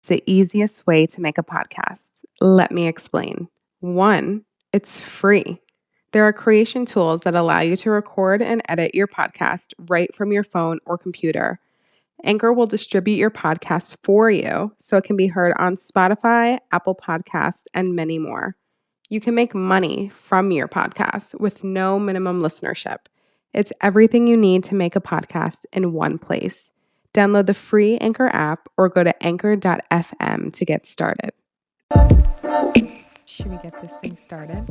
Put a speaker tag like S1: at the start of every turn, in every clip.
S1: the easiest way to make a podcast. Let me explain. One, it's free. There are creation tools that allow you to record and edit your podcast right from your phone or computer. Anchor will distribute your podcast for you so it can be heard on Spotify, Apple Podcasts, and many more. You can make money from your podcast with no minimum listenership. It's everything you need to make a podcast in one place. Download the free Anchor app or go to anchor.fm to get started. Should we get this thing started?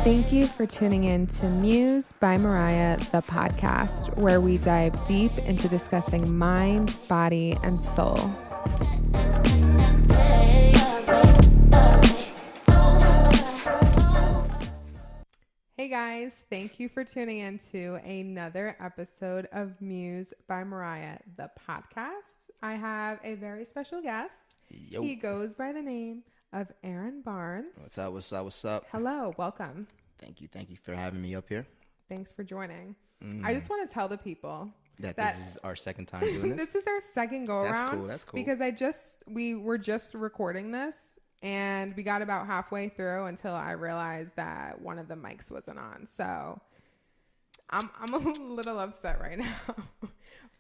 S1: Thank you for tuning in to Muse by Mariah, the podcast, where we dive deep into discussing mind, body, and soul. Hey guys, thank you for tuning in to another episode of Muse by Mariah, the podcast. I have a very special guest.
S2: Yo.
S1: He goes by the name of Erin Barnes.
S2: What's up?
S1: Hello, welcome.
S2: Thank you for having me up here.
S1: Thanks for joining. I just want to tell the people
S2: that this is our second time doing this.
S1: This is our second go around.
S2: That's cool.
S1: Because we were just recording this and we got about halfway through until I realized that one of the mics wasn't on. So I'm a little upset right now.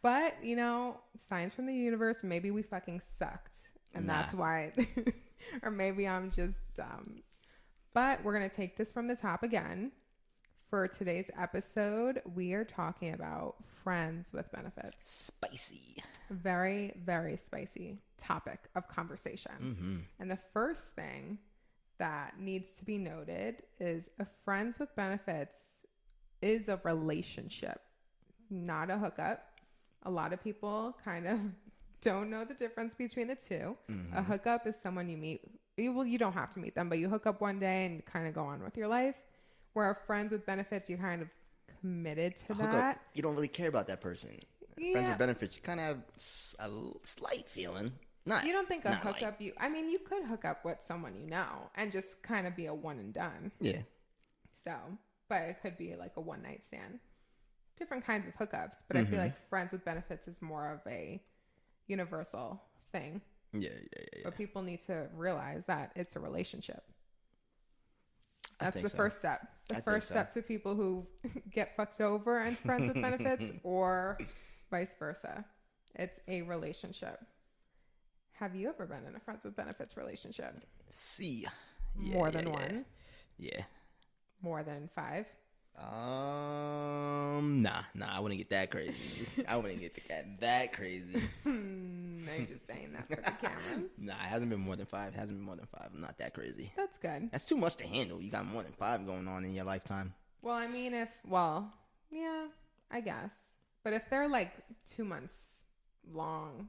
S1: But, you know, signs from the universe, maybe we fucking sucked. And that's why, or maybe I'm just dumb. But we're going to take this from the top again. For today's episode, we are talking about friends with benefits.
S2: Spicy.
S1: Very, very spicy topic of conversation.
S2: Mm-hmm.
S1: And the first thing that needs to be noted is a friends with benefits is a relationship, not a hookup. A lot of people kind of don't know the difference between the two. Mm-hmm. A hookup is someone you meet. Well, you don't have to meet them, but you hook up one day and kind of go on with your life. Where friends with benefits, you're kind of committed to that.
S2: Hookup, you don't really care about that person.
S1: Yeah.
S2: Friends with benefits, you kind of have a slight feeling.
S1: You don't think a hookup, you could hook up with someone you know and just kind of be a one and done.
S2: Yeah.
S1: So, but it could be like a one night stand. Different kinds of hookups, but I feel like friends with benefits is more of a universal thing.
S2: Yeah.
S1: But people need to realize that it's a relationship. That's the first step. The first step to people who get fucked over and friends with benefits or vice versa. It's a relationship. Have you ever been in a friends with benefits relationship?
S2: See.
S1: More than one?
S2: Yeah.
S1: More than 5?
S2: Nah, I wouldn't get that crazy. I wouldn't get that crazy.
S1: I'm just saying that for the cameras.
S2: Nah, it hasn't been more than 5. I'm not that crazy.
S1: That's good.
S2: That's too much to handle. You got more than 5 going on in your lifetime.
S1: Well, I mean, yeah, I guess. But if they're like 2 months long,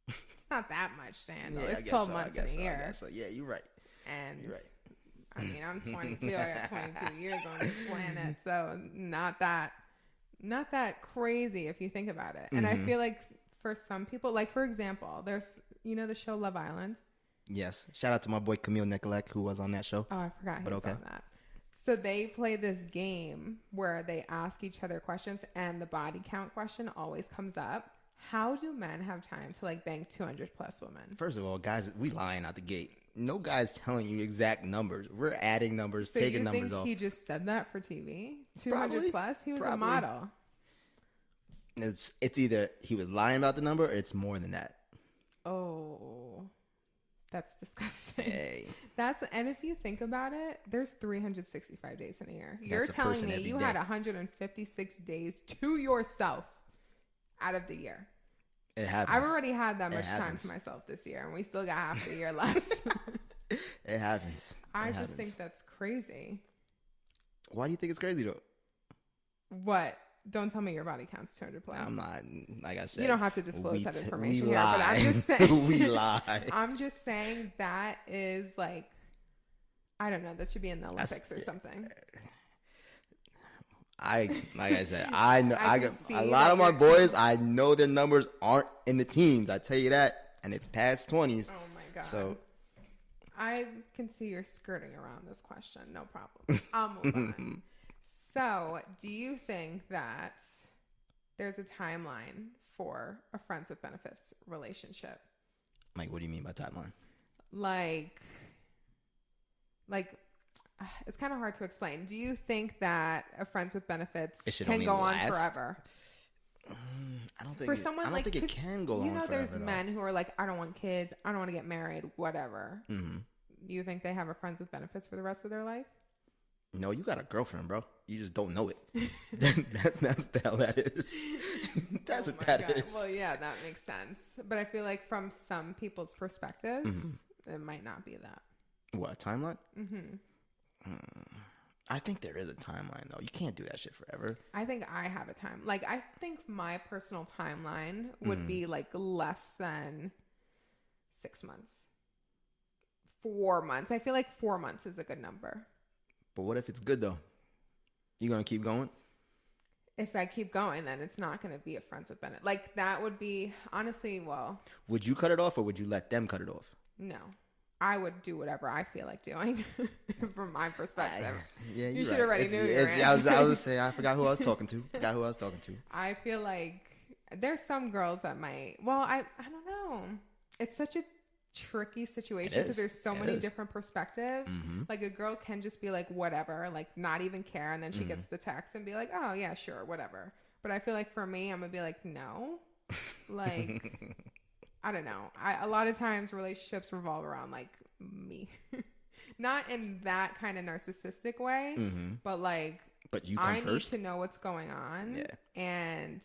S1: it's not that much to handle. It's 12 months in a year.
S2: Yeah, you're right.
S1: And
S2: you're right.
S1: I mean, I'm 22. I got 22 years on this planet, so not that crazy if you think about it. And I feel like for some people, like for example, there's the show Love Island.
S2: Yes. Shout out to my boy Camille Nicolette who was on that show.
S1: Oh, I forgot he was on that. So they play this game where they ask each other questions, and the body count question always comes up. How do men have time to like bang 200 plus women?
S2: First of all, guys, we lying out the gate. No guy's telling you exact numbers. We're adding numbers, taking numbers off.
S1: So you think he just said that for TV? 200 plus? He was a model.
S2: It's either he was lying about the number or it's more than that.
S1: Oh, that's disgusting.
S2: Hey.
S1: And if you think about it, there's 365 days in a year. You're telling me you had 156 days to yourself out of the year.
S2: It happens.
S1: I've already had that much time to myself this year, and we still got half the year left.
S2: It happens.
S1: I just think that's crazy.
S2: Why do you think it's crazy, though?
S1: What? Don't tell me your body counts 200 plus.
S2: I'm not, like I said.
S1: You don't have to disclose that information here, but I'm just saying.
S2: We lie.
S1: I'm just saying that is like, I don't know, that should be in the Olympics or something.
S2: Like I said, I know a lot of my boys. I know their numbers aren't in the teens. I tell you that, and it's past 20s.
S1: Oh my god!
S2: So
S1: I can see you're skirting around this question. No problem. I'll move on. So, do you think that there's a timeline for a friends with benefits relationship.
S2: Like, what do you mean by timeline?
S1: Like it's kind of hard to explain. Do you think that a friends with benefits can go on forever?
S2: I don't think
S1: for someone
S2: I don't think it can go on forever.
S1: There's men who are like, I don't want kids, I don't want to get married, whatever.
S2: Mm-hmm.
S1: Do you think they have a friends with benefits for the rest of their life?
S2: No, you got a girlfriend, bro. You just don't know it. That's the hell that is. That's what that is.
S1: Well, yeah, that makes sense. But I feel like from some people's perspectives, it might not be that.
S2: What, a timeline? Mm-hmm. I think there is a timeline, though. You can't do that shit forever.
S1: I think I have a time. Like, I think my personal timeline would be, like, less than 6 months. 4 months. I feel like 4 months is a good number.
S2: But what if it's good, though? You going to keep going?
S1: If I keep going, then it's not going to be a friends with benefits. Like, that would be, honestly, well.
S2: Would you cut it off, or would you let them cut it off?
S1: No. I would do whatever I feel like doing from my perspective.
S2: Yeah,
S1: you should already knew you.
S2: I was going to say, I forgot who I was talking to.
S1: I feel like there's some girls that might, well, I don't know. It's such a tricky situation because there's so many different perspectives. Mm-hmm. Like, a girl can just be like, whatever, like not even care. And then she gets the text and be like, oh yeah, sure, whatever. But I feel like for me, I'm going to be like, no, like... I don't know. A lot of times relationships revolve around like me, not in that kind of narcissistic way, but like,
S2: you come
S1: I
S2: first.
S1: Need to know what's going on, and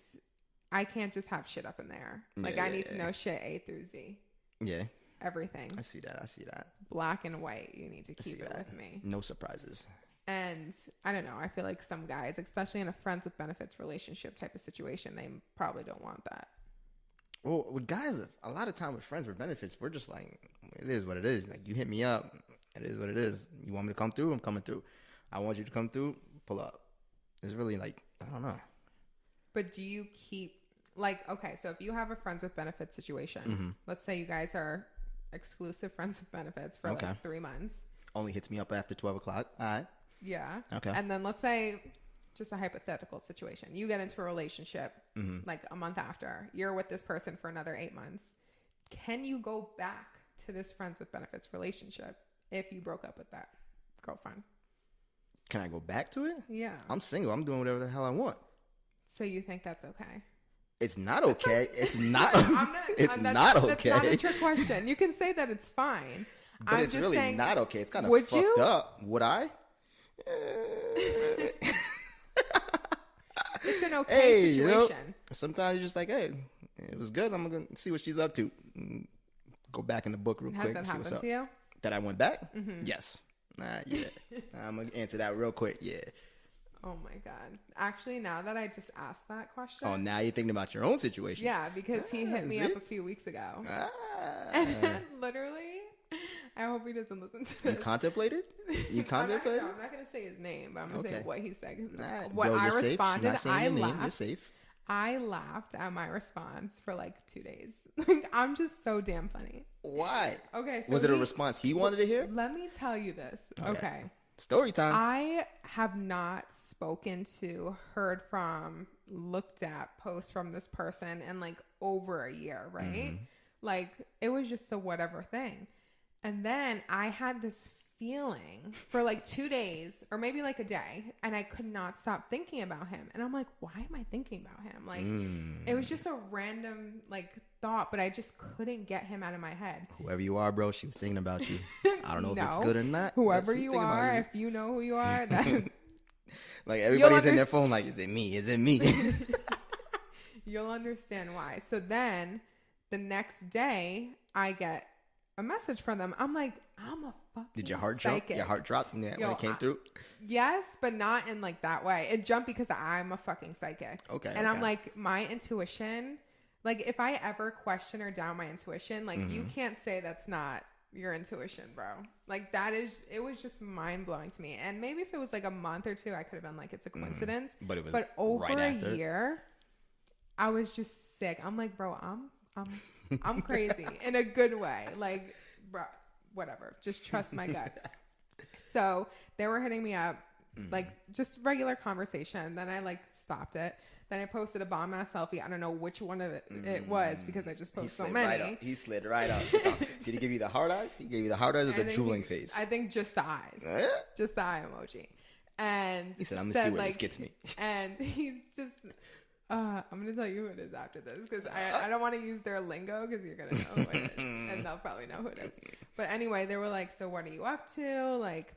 S1: I can't just have shit up in there. Like, I need to know shit A through Z.
S2: Yeah,
S1: everything.
S2: I see that.
S1: Black and white. You need to keep it with me.
S2: No surprises.
S1: And I don't know. I feel like some guys, especially in a friends with benefits relationship type of situation, they probably don't want that.
S2: Well, with guys, a lot of time with friends with benefits, we're just like, it is what it is. Like, you hit me up, it is what it is. You want me to come through? I'm coming through. I want you to come through, pull up. It's really like, I don't know.
S1: But do you keep, like, okay, so if you have a friends with benefits situation, let's say you guys are exclusive friends with benefits for like 3 months.
S2: Only hits me up after 12 o'clock. All right.
S1: Yeah.
S2: Okay.
S1: And then let's say, just a hypothetical situation, you get into a relationship like a month after, you're with this person for another 8 months. Can you go back to this friends with benefits relationship if you broke up with that girlfriend?
S2: Can I go back to it?
S1: Yeah.
S2: I'm single. I'm doing whatever the hell I want.
S1: So you think that's okay?
S2: It's not okay. It's not. It's not okay.
S1: That's not a trick question. You can say that it's fine.
S2: But it's really saying, not okay. It's kind of fucked up. Would I?
S1: It's an okay situation.
S2: You know, sometimes you're just like, hey, it was good. I'm going to see what she's up to. Go back in the book real quick.
S1: Has that happened to you?
S2: That I went back? Yes. Yeah. I'm going to answer that real quick. Yeah.
S1: Oh my God. Actually, now that I just asked that question.
S2: Oh, now you're thinking about your own situation.
S1: Yeah, because he hit me up a few weeks ago. And literally, I hope he doesn't listen to this.
S2: You contemplated?
S1: I'm not going to say his name, but I'm going to say what he said. What
S2: I
S1: responded, I laughed.
S2: You're safe.
S1: I laughed at my response for like 2 days. Like, I'm just so damn funny.
S2: Why?
S1: Okay. So
S2: was it a response he wanted to hear?
S1: Let me tell you this. Okay.
S2: Story time.
S1: I have not spoken to, heard from, looked at posts from this person in like over a year, right? Like, it was just a whatever thing. And then I had this feeling for like 2 days or maybe like a day, and I could not stop thinking about him. And I'm like, why am I thinking about him? Like, it was just a random like thought, but I just couldn't get him out of my head.
S2: Whoever you are, bro, she was thinking about you. I don't know if it's good or not.
S1: Whoever you are, if you know who you are, that
S2: like everybody's in their phone like, is it me? Is it me?
S1: You'll understand why. So then the next day I get a message from them. I'm like, I'm a fucking
S2: Did your heart
S1: psychic.
S2: jump? Your heart dropped when it came through?
S1: Yes, but not in like that way. It jumped because I'm a fucking psychic.
S2: Okay.
S1: And I'm like, my intuition, like if I ever question or doubt my intuition, like you can't say that's not your intuition, bro. Like it was just mind blowing to me. And maybe if it was like a month or two, I could have been like, it's a coincidence. But over right a year, I was just sick. I'm like, bro, I'm crazy in a good way. Like, bro, whatever. Just trust my gut. So they were hitting me up like just regular conversation. Then I like stopped it. Then I posted a bomb ass selfie. I don't know which one of it was because I just posted so many.
S2: He slid right up. Did he give you the hard eyes? He gave you the hard eyes or the drooling face?
S1: I think just the eyes. Just the eye emoji. And
S2: he said, I'm going to see where this gets me.
S1: And he's just... I'm going to tell you who it is after this because I don't want to use their lingo because you're going to know who it is. And they'll probably know who it is. But anyway, they were like, so what are you up to? Like,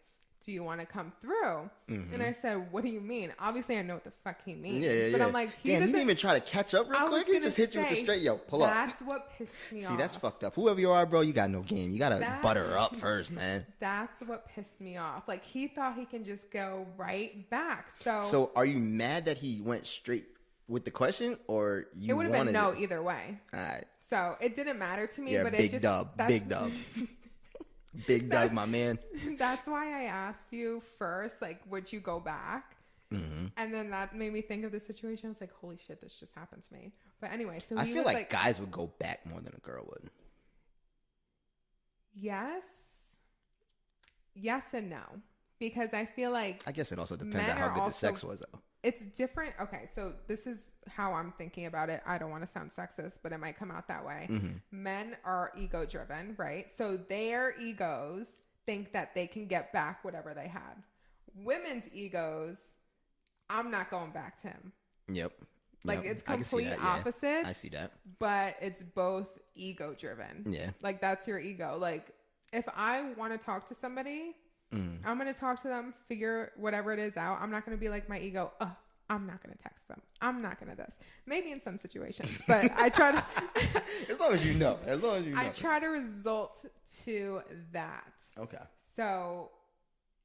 S1: do you want to come through? And I said, what do you mean? Obviously, I know what the fuck he means. But I'm like,
S2: damn, you didn't even try to catch up real quick? He just hit you with the straight, yo, pull up.
S1: That's what pissed me off.
S2: See, that's fucked up. Whoever you are, bro, you got no game. You got to butter up first, man.
S1: That's what pissed me off. Like, he thought he can just go right back. So
S2: are you mad that he went straight with the question or you wanted it?
S1: It would have been no either way.
S2: All right.
S1: So it didn't matter to me,
S2: You're
S1: but
S2: big dub. Big Doug, my man.
S1: That's why I asked you first, like, would you go back? And then that made me think of the situation. I was like, holy shit, this just happened to me. But anyway, so
S2: I feel like guys would go back more than a girl would.
S1: Yes and no. Because I feel like...
S2: I guess it also depends on how good the sex was, though.
S1: It's different. Okay, so this is how I'm thinking about it. I don't want to sound sexist, but it might come out that way. Men are ego driven, right? So their egos think that they can get back whatever they had. Women's egos, I'm not going back to him.
S2: Yep.
S1: Like it's complete opposite.
S2: I see that.
S1: But it's both ego driven.
S2: Yeah.
S1: Like that's your ego. Like if I want to talk to somebody... I'm going to talk to them, figure whatever it is out. I'm not going to be like my ego. I'm not going to text them. I'm not going to this. Maybe in some situations, but I try to.
S2: As long as you know.
S1: I try to result to that.
S2: Okay.
S1: So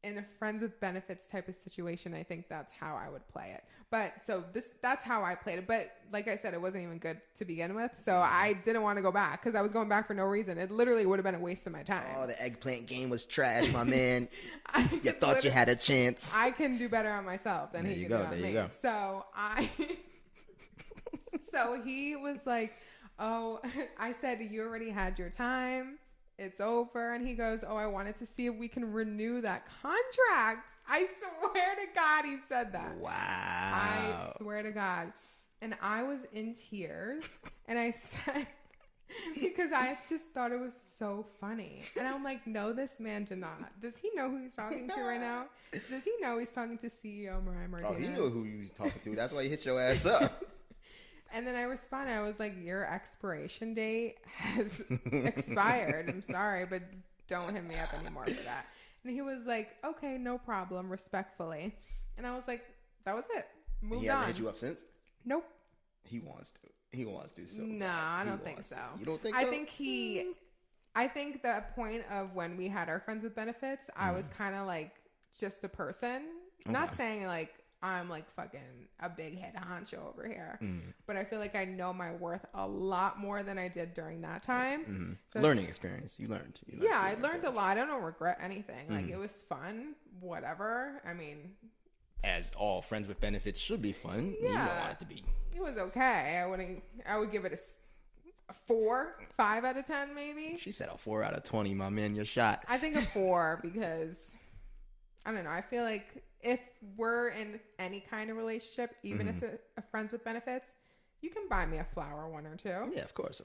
S1: in a friends with benefits type of situation, I think that's how I would play it. But so that's how I played it. But like I said, it wasn't even good to begin with. So I didn't want to go back because I was going back for no reason. It literally would have been a waste of my time.
S2: Oh, the eggplant game was trash, my man. You thought you had a chance.
S1: I can do better on myself than he can do on me. So so he was like, oh, I said, you already had your time. It's over. And he goes, oh, I wanted to see if we can renew that contract. I swear to God he said that.
S2: Wow.
S1: I swear to God. And I was in tears. And I said, because I just thought it was so funny. And I'm like, no, this man did not. Does he know who he's talking to right now? Does he know he's talking to CEO Mariah Martinez?
S2: Oh, he knew who he was talking to. That's why he hit your ass up.
S1: And then I responded. I was like, your expiration date has expired. I'm sorry, but don't hit me up anymore for that. And he was like, okay, no problem, respectfully. And I was like, that was it. Moved on.
S2: He hasn't hit you up since?
S1: Nope.
S2: He wants to. He wants to. So
S1: no, I don't think so.
S2: You don't think so?
S1: I think the point of when we had our friends with benefits, I was kind of like just a person. Okay. Not saying like I'm like fucking a big head honcho over here. But I feel like I know my worth a lot more than I did during that time. So
S2: learning experience. You learned.
S1: Yeah, I learned a lot. I don't regret anything. Like it was fun. Whatever. I mean,
S2: as all friends with benefits should be fun. Yeah. You don't want it to be.
S1: It was okay. I would give it a 4, 5 out of 10 maybe.
S2: She said a 4 out of 20, my man. You're shot.
S1: I think a 4 because I don't know. I feel like if we're in any kind of relationship, even if it's a friends with benefits, you can buy me a flower, 1 or 2.
S2: Yeah, of course.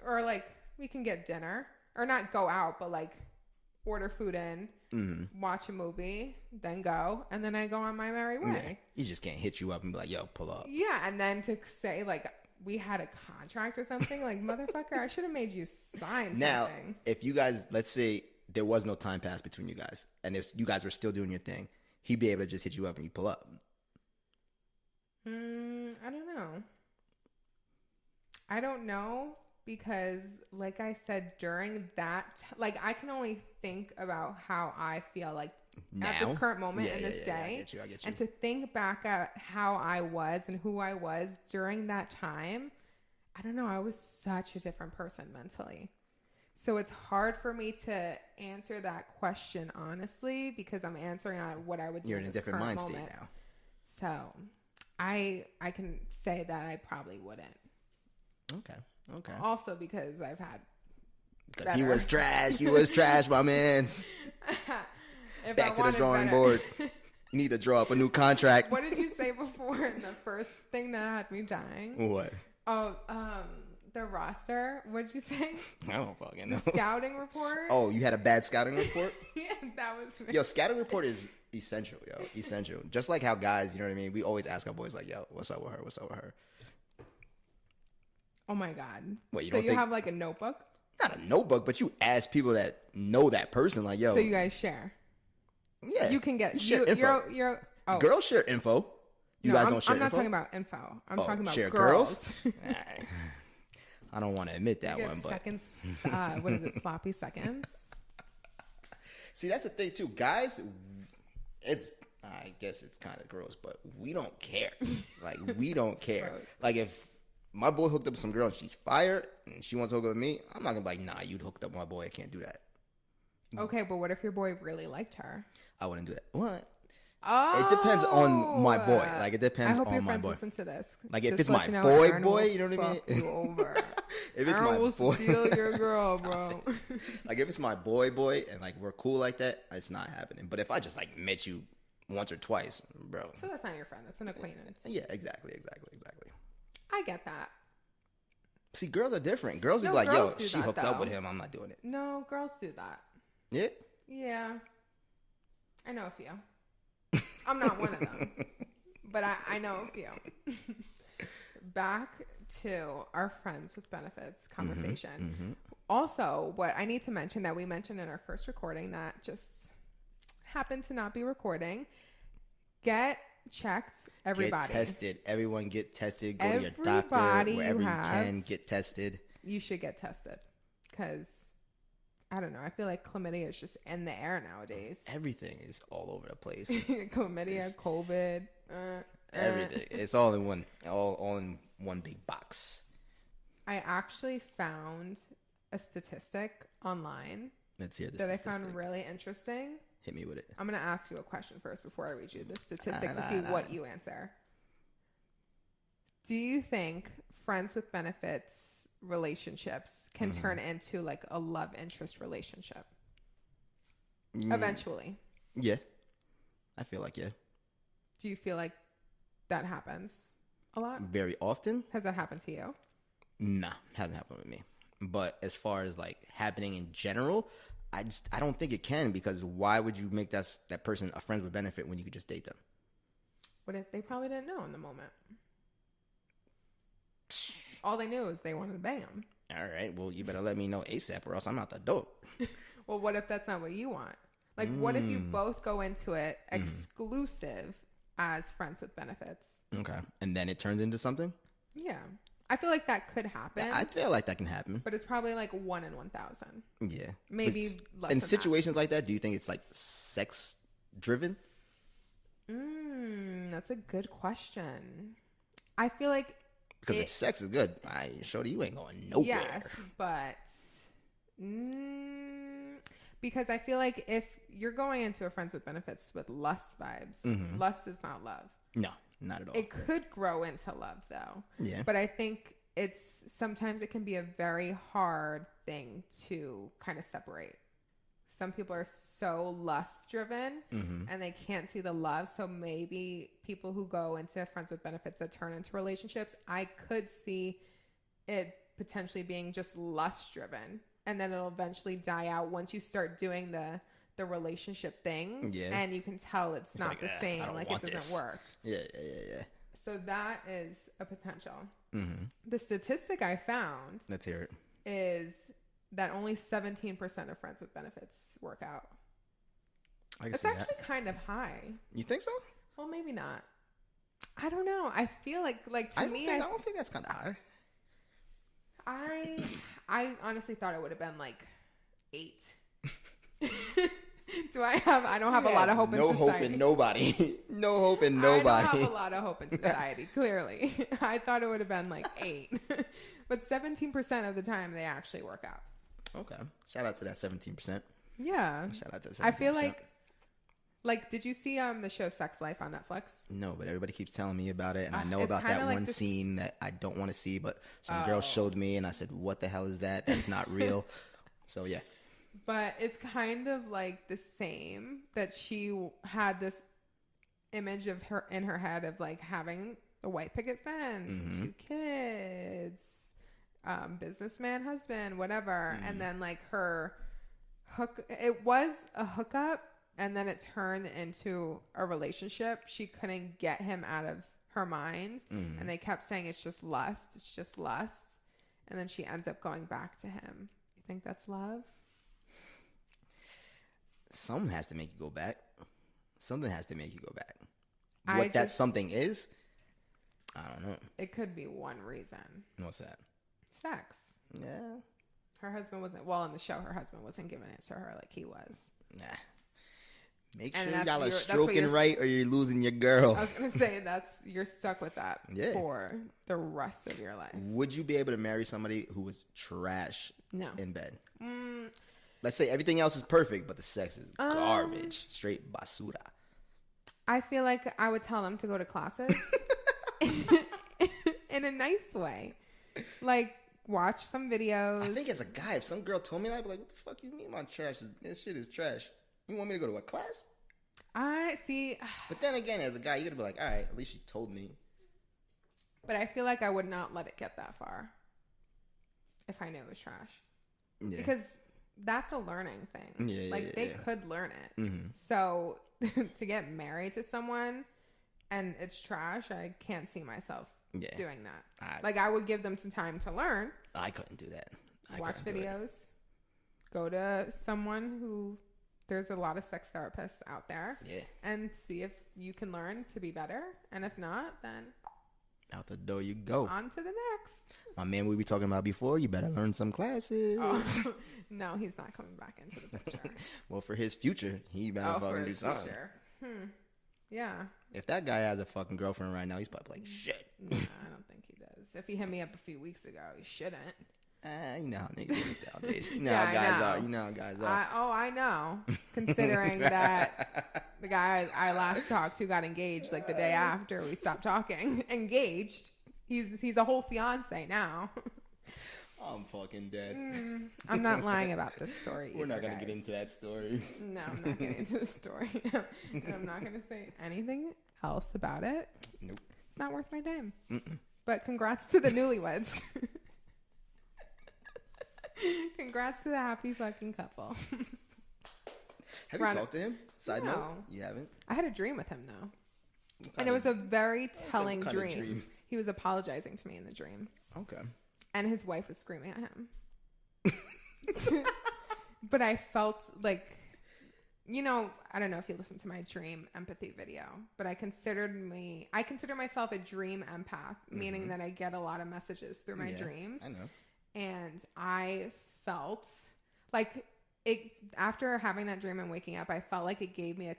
S1: Or like we can get dinner or not go out, but like order food in, watch a movie, then go, and then I go on my merry way.
S2: Yeah. He just can't hit you up and be like, yo, pull up.
S1: Yeah, and then to say like we had a contract or something, like motherfucker, I should have made you sign something. Now,
S2: if you guys, let's say there was no time pass between you guys, and if you guys were still doing your thing, he'd be able to just hit you up and you pull up.
S1: I don't know because, like I said, during that, like I can only think about how I feel like now? At this current moment in this day.
S2: I get you.
S1: And to think back at how I was and who I was during that time, I don't know. I was such a different person mentally. So it's hard for me to answer that question honestly because I'm answering on what I would do.
S2: You're in a different mind state now.
S1: So I can say that I probably wouldn't.
S2: Okay.
S1: Also because I've had
S2: because he was trash. You was trash, my man. Back to the drawing board. You need to draw up a new contract.
S1: What did you say before? The first thing that had me dying.
S2: What?
S1: Oh, the roster. What did you say?
S2: I don't fucking know.
S1: The scouting report.
S2: Oh, you had a bad scouting report?
S1: Yeah, that was me.
S2: Yo, scouting report is essential, yo. Essential. Just like how guys, you know what I mean? We always ask our boys, like, yo, what's up with her? What's up with her?
S1: Oh, my God.
S2: What,
S1: so you have, like, a notebook?
S2: Not a notebook, but you ask people that know that person, like, yo.
S1: So you guys share?
S2: Yeah.
S1: You can get...
S2: You share info.
S1: Oh.
S2: Girls share info. You guys don't share info?
S1: I'm not talking about info. I'm talking about
S2: share
S1: girls.
S2: I don't want to admit that one, but...
S1: seconds, what is it, sloppy seconds?
S2: See, that's the thing, too. Guys, I guess it's kind of gross, but we don't care. Like, we don't care.
S1: Gross.
S2: Like, if my boy hooked up with some girl and she's fired and she wants to hook up with me, I'm not going to be like, nah, you'd hooked up with my boy. I can't do that.
S1: Okay, but what if your boy really liked her?
S2: I wouldn't do that. What?
S1: Oh,
S2: it depends on my boy. Like, it depends on my boy.
S1: I hope your friends listen to this.
S2: Like, if
S1: Just
S2: it's my
S1: you know,
S2: boy, you know what I mean?
S1: You over.
S2: If it's
S1: Aaron
S2: my
S1: will
S2: boy,
S1: steal your girl, bro.
S2: Like, if it's my boy, and like we're cool like that, it's not happening. But if I just like met you once or twice, bro.
S1: So that's not your friend. That's an acquaintance.
S2: Yeah, exactly.
S1: I get that.
S2: See, girls are different. Girls will be like, yo, she hooked up with
S1: though.
S2: him. I'm not doing it.
S1: No, girls do that.
S2: Yeah?
S1: Yeah. I know a few. I'm not one of them. But I know a few. Back to our friends with benefits conversation.
S2: Mm-hmm.
S1: Also, what I need to mention that we mentioned in our first recording that just happened to not be recording. Get checked, everybody.
S2: Get tested. Everyone get tested. Go to your doctor. Wherever you can, get tested.
S1: You should get tested. Because, I don't know, I feel like chlamydia is just in the air nowadays.
S2: Everything is all over the place.
S1: Chlamydia, COVID.
S2: Everything. It's all in one. All in one big box.
S1: I actually found a statistic online.
S2: Let's hear this
S1: that I found really interesting.
S2: Hit me with it.
S1: I'm going to ask you a question first before I read you the statistic to see what you answer. Do you think friends with benefits relationships can turn into like a love interest relationship? Eventually.
S2: Yeah. I feel like, yeah.
S1: Do you feel like that happens a lot?
S2: Very often.
S1: Has that happened to you?
S2: Nah, hasn't happened with me. But as far as like happening in general, I don't think it can, because why would you make that person a friends with benefit when you could just date them?
S1: What if they probably didn't know in the moment? All they knew is they wanted to bang him.
S2: All right, well, you better let me know ASAP or else I'm out the door.
S1: Well, what if that's not what you want? Like, what if you both go into it exclusive as friends with benefits?
S2: Okay. And then it turns into something?
S1: Yeah. I feel like that could happen.
S2: I feel like that can happen.
S1: But it's probably like 1 in 1,000.
S2: Yeah.
S1: Maybe less
S2: in
S1: than
S2: situations like that, do you think it's like sex driven?
S1: That's a good question. I feel like
S2: because if sex is good, shorty, you ain't going nowhere.
S1: Yes, but because I feel like if you're going into a friends with benefits with lust vibes, lust is not love.
S2: No, not at all.
S1: It could grow into love though.
S2: Yeah.
S1: But I think sometimes it can be a very hard thing to kind of separate. Some people are so lust driven and they can't see the love. So maybe people who go into friends with benefits that turn into relationships, I could see it potentially being just lust driven. And then it'll eventually die out once you start doing the relationship things. Yeah. And you can tell it's not the same. Like it doesn't work.
S2: Yeah.
S1: So that is a potential. The statistic I found.
S2: Let's hear it.
S1: Is that only 17% of friends with benefits work out. It's actually kind of high.
S2: You think so?
S1: Well, maybe not. I don't know. I feel like to me,
S2: I don't think that's kind of high.
S1: I honestly thought it would have been like 8. I don't have a lot of hope in society.
S2: No hope in nobody. No hope in nobody.
S1: I don't have a lot of hope in society, clearly. I thought it would have been like 8. But 17% of the time, they actually work out.
S2: Okay. Shout out to that 17%.
S1: Yeah.
S2: Shout out to that 17%.
S1: I feel like, did you see the show Sex Life on Netflix?
S2: No, but everybody keeps telling me about it. And I know about that one scene that I don't want to see, but some girl showed me and I said, what the hell is that? That's not real. So, yeah.
S1: But it's kind of like the same that she had this image of her in her head of like having a white picket fence, 2 kids, businessman husband, whatever, and then like her it was a hookup, and then it turned into a relationship. She couldn't get him out of her mind, and they kept saying it's just lust, and then she ends up going back to him. You think that's love?
S2: Something has to make you go back. Something has to make you go back. What that something is, I don't know.
S1: It could be one reason.
S2: What's that?
S1: Sex.
S2: Yeah.
S1: Her husband wasn't, well, in the show, her husband wasn't giving it to her like he was.
S2: Nah. Make sure y'all are stroking right, or you're losing your girl.
S1: I was going to say, you're stuck with that for the rest of your life.
S2: Would you be able to marry somebody who was trash in bed?
S1: Mm.
S2: Let's say everything else is perfect, but the sex is garbage. Straight basura.
S1: I feel like I would tell them to go to classes in a nice way. Like, watch some videos.
S2: I think as a guy, if some girl told me that, I'd be like, what the fuck you mean my trash? This shit is trash. You want me to go to a class?
S1: I see.
S2: But then again, as a guy, you gotta be like, all right, at least she told me.
S1: But I feel like I would not let it get that far if I knew it was trash. Yeah. Because that's a learning thing. They could learn it. Mm-hmm. So to get married to someone and it's trash, I can't see myself doing that. I would give them some time to learn.
S2: I couldn't do that.
S1: Watch videos. Go to someone who... There's a lot of sex therapists out there. Yeah. And see if you can learn to be better. And if not, then...
S2: Out the door you go.
S1: On to the next.
S2: My man we be talking about before, you better learn some classes.
S1: Oh, no, he's not coming back into the picture.
S2: Well, for his future, he better fucking do something.
S1: Yeah.
S2: If that guy has a fucking girlfriend right now, he's probably like, shit.
S1: Nah, I don't think he does. If he hit me up a few weeks ago, he shouldn't.
S2: You know how niggas is nowadays. You know how guys are. You know how guys are.
S1: I know. Considering that the guy I last talked to got engaged like the day after we stopped talking. Engaged. He's a whole fiance now.
S2: I'm fucking dead.
S1: I'm not lying about this story.
S2: We're not going to get into that story.
S1: No, I'm not getting into the story. And I'm not going to say anything else about it.
S2: Nope.
S1: It's not worth my time. But congrats to the newlyweds. Congrats to the happy fucking couple.
S2: Have you talked to him? Side note, you haven't?
S1: I had a dream with him though. And it was a very telling dream. He was apologizing to me in the dream.
S2: Okay.
S1: And his wife was screaming at him. But I felt like, I don't know if you listened to my dream empathy video, but I consider myself a dream empath, meaning that I get a lot of messages through my dreams.
S2: I know.
S1: And I felt like it, after having that dream and waking up, I felt like it gave me a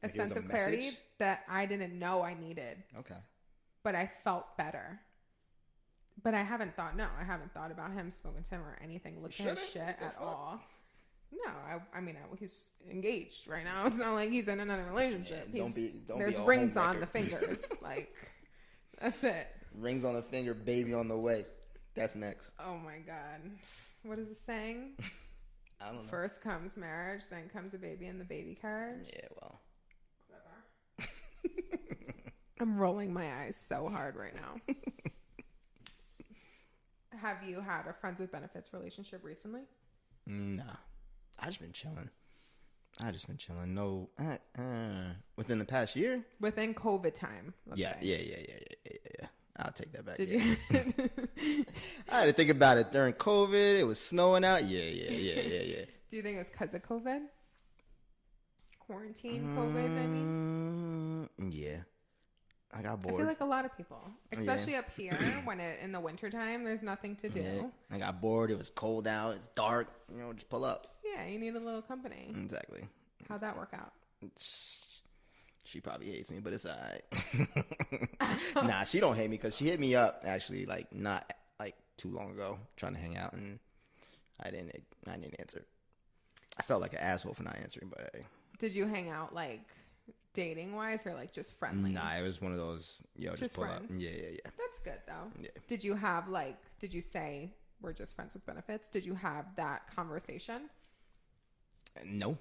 S1: sense of clarity that I didn't know I needed. Okay. But I felt better. But I haven't thought about him, spoken to him or anything, looked at his shit at all. No, I mean, he's engaged right now. It's not like he's in another relationship.
S2: Yeah,
S1: there's rings on the fingers. Like, that's it.
S2: Rings on the finger, baby on the way. That's next.
S1: Oh my God. What is the saying?
S2: I don't know.
S1: First comes marriage, then comes a baby in the baby carriage.
S2: Yeah, well.
S1: Whatever. I'm rolling my eyes so hard right now. Have you had a friends with benefits relationship recently?
S2: Nah. I just been chilling. No. Within the past year?
S1: Within COVID time.
S2: Yeah. I'll take that back.
S1: Did you?
S2: I had to think about it during COVID. It was snowing out. Yeah.
S1: Do you think it was because of COVID? Quarantine COVID, I mean?
S2: Yeah. I got bored.
S1: I feel like a lot of people, especially up here when in the wintertime, there's nothing to do. Yeah.
S2: I got bored. It was cold out. It's dark. Just pull up.
S1: Yeah, you need a little company.
S2: Exactly.
S1: How'd that work out?
S2: She probably hates me, but it's all right. Nah, she don't hate me because she hit me up actually not too long ago trying to hang out, and I didn't answer. I felt like an asshole for not answering, but hey.
S1: Did you hang out dating wise or just friendly?
S2: Nah, it was one of those just pull
S1: friends.
S2: Up. Yeah.
S1: That's good though.
S2: Yeah.
S1: Did you have did you say we're just friends with benefits? Did you have that conversation?
S2: No.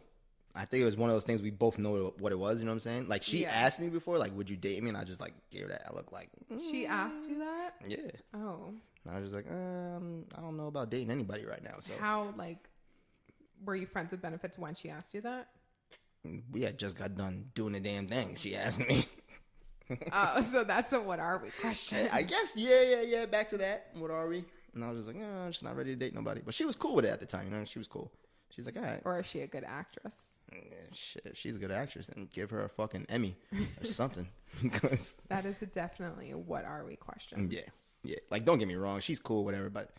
S2: I think it was one of those things we both know what it was. You know what I'm saying? Like she asked me before, like, would you date me? And I just like gave her that look, like.
S1: She asked you that?
S2: Yeah.
S1: Oh.
S2: And I was just like, I don't know about dating anybody right now. So
S1: how, like, were you friends with benefits when she asked you that?
S2: We had just got done doing the damn thing. She asked me.
S1: Oh, so that's a what are we question.
S2: I guess, yeah. Back to that. What are we? And I was just like, I'm just not ready to date nobody. But she was cool with it at the time. You know, she was cool. She's like, all right.
S1: Or is she a good actress?
S2: Yeah, shit, if she's a good actress, then give her a fucking Emmy or something. Because
S1: that is definitely a what are we question.
S2: Yeah. Like, don't get me wrong. She's cool, whatever. But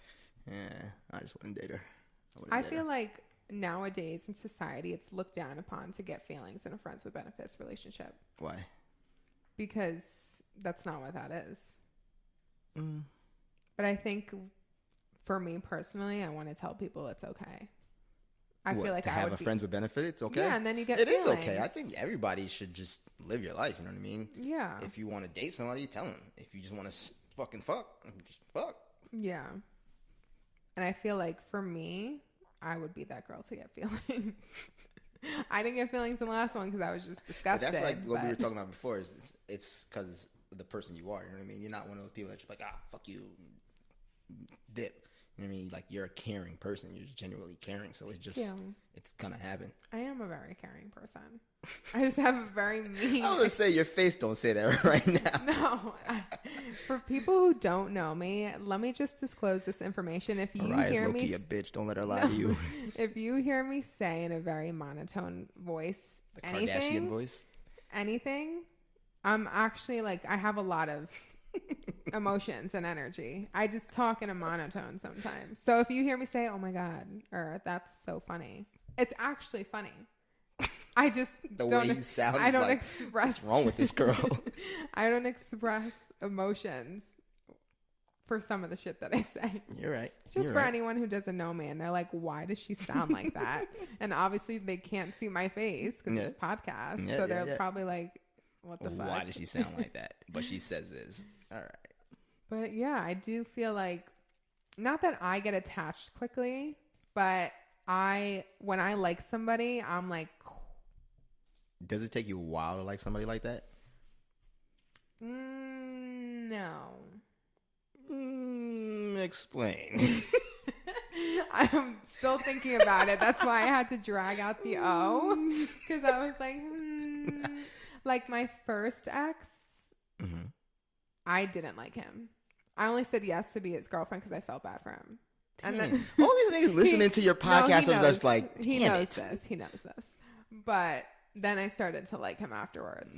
S2: I just wouldn't date her.
S1: I feel like nowadays in society, it's looked down upon to get feelings in a friends with benefits relationship.
S2: Why?
S1: Because that's not what that is. But I think for me personally, I want to tell people it's okay. I feel like
S2: to have a friends with benefit, it's okay.
S1: Yeah, and then you get
S2: it
S1: feelings.
S2: is okay. I think everybody should just live your life. You know what I mean?
S1: Yeah.
S2: If you want to date somebody, tell them. If you just want to fucking fuck, just fuck.
S1: Yeah. And I feel like for me, I would be that girl to get feelings. I didn't get feelings in the last one because I was just disgusted.
S2: But that's like what we were talking about before. It's because of the person you are. You know what I mean? You're not one of those people that's just like, fuck you, dip. You know what I mean? Like, you're a caring person. You're just genuinely caring. So it's just, it's gonna happen.
S1: I am a very caring person. I just have a very mean.
S2: I was gonna say your face don't say that right now.
S1: No. For people who don't know me, let me just disclose this information. If you hear me,
S2: a bitch. Don't let her lie to you.
S1: If you hear me say in a very monotone voice,
S2: the Kardashian voice,
S1: anything, I'm actually like, I have a lot of emotions and energy. I just talk in a monotone sometimes. So if you hear me say, oh my God, or that's so funny, it's actually funny. I just
S2: the way you sound.
S1: I don't
S2: like,
S1: express.
S2: What's wrong with this girl?
S1: I don't express emotions for some of the shit that I say.
S2: You're right.
S1: Just for anyone who doesn't know me and they're like, why does she sound like that? And obviously they can't see my face because it's podcast. So they're probably like, what the fuck?
S2: Why does she sound like that? But she says this. All right.
S1: But yeah, I do feel like, not that I get attached quickly, but when I like somebody, I'm like.
S2: Does it take you a while to like somebody like that?
S1: No.
S2: Explain.
S1: I'm still thinking about it. That's why I had to drag out the O. Because I was like, Like my first ex, I didn't like him. I only said yes to be his girlfriend because I felt bad for him.
S2: Damn.
S1: And then
S2: all these niggas listening to your podcast are just like,
S1: he knows this. He knows this. But then I started to like him afterwards.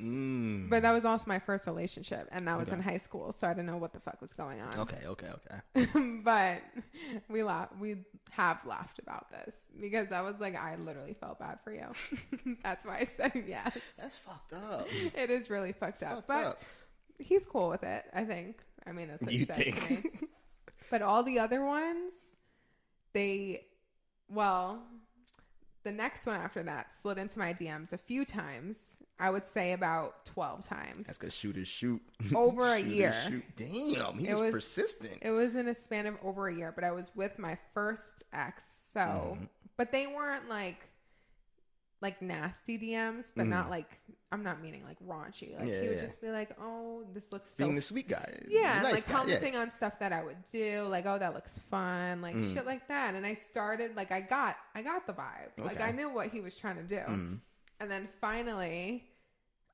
S1: But that was also my first relationship, and that was in high school, so I didn't know what the fuck was going on.
S2: Okay.
S1: But we have laughed about this because I was like, I literally felt bad for you. That's why I said yes.
S2: That's fucked up.
S1: It is really fucked up. He's cool with it, I think. I mean, that's what he said to me. But all the other ones, the next one after that slid into my DMs a few times. I would say about 12 times.
S2: That's because shoot is shoot.
S1: Over a year.
S2: Damn, he was persistent.
S1: It was in a span of over a year, but I was with my first ex. So, but they weren't like nasty DMs, but not like, I'm not meaning like raunchy. Like he would just be like, oh, this looks so.
S2: Being the sweet guy.
S1: Yeah.
S2: Nice
S1: like
S2: guy,
S1: commenting on stuff that I would do. Like, oh, that looks fun. Like shit like that. And I started, like, I got the vibe. Okay. Like I knew what he was trying to do. And then finally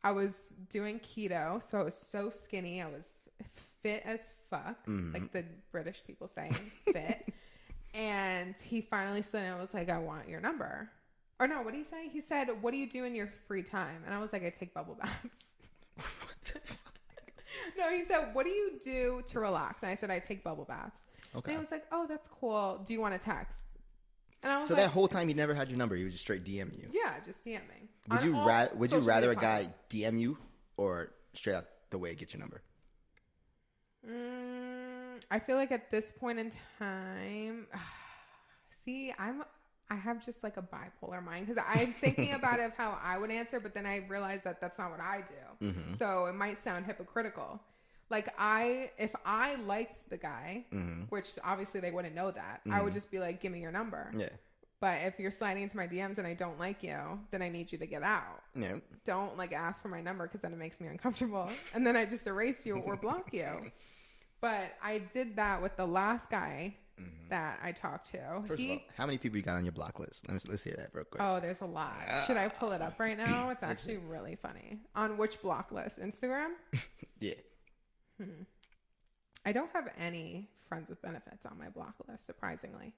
S1: I was doing keto. So I was so skinny. I was fit as fuck. Like the British people say, fit. And he finally said, I was like, I want your number. Or no, what did he say? He said, what do you do in your free time? And I was like, I take bubble baths.
S2: What the fuck?
S1: No, he said, what do you do to relax? And I said, I take bubble baths. Okay. And he was like, oh, that's cool. Do you want to text? And I was
S2: so that whole time he never had your number. He was just straight DMing you.
S1: Yeah, just DMing.
S2: Would you rather a guy DM you or straight out the way get your number?
S1: I feel like at this point in time, see, I have just like a bipolar mind because I'm thinking about it of how I would answer, but then I realize that that's not what I do. So it might sound hypocritical. Like if I liked the guy, which obviously they wouldn't know that, I would just be like, give me your number.
S2: Yeah.
S1: But if you're sliding into my DMs and I don't like you, then I need you to get out.
S2: Yeah.
S1: Don't like ask for my number because then it makes me uncomfortable. And then I just erase you or block you. But I did that with the last guy that I talked to.
S2: First of all, how many people you got on your block list? Let's hear that real quick.
S1: Oh, there's a lot. Should I pull it up right now? It's actually really funny. On which block list? Instagram?
S2: Yeah.
S1: I don't have any friends with benefits on my block list, surprisingly.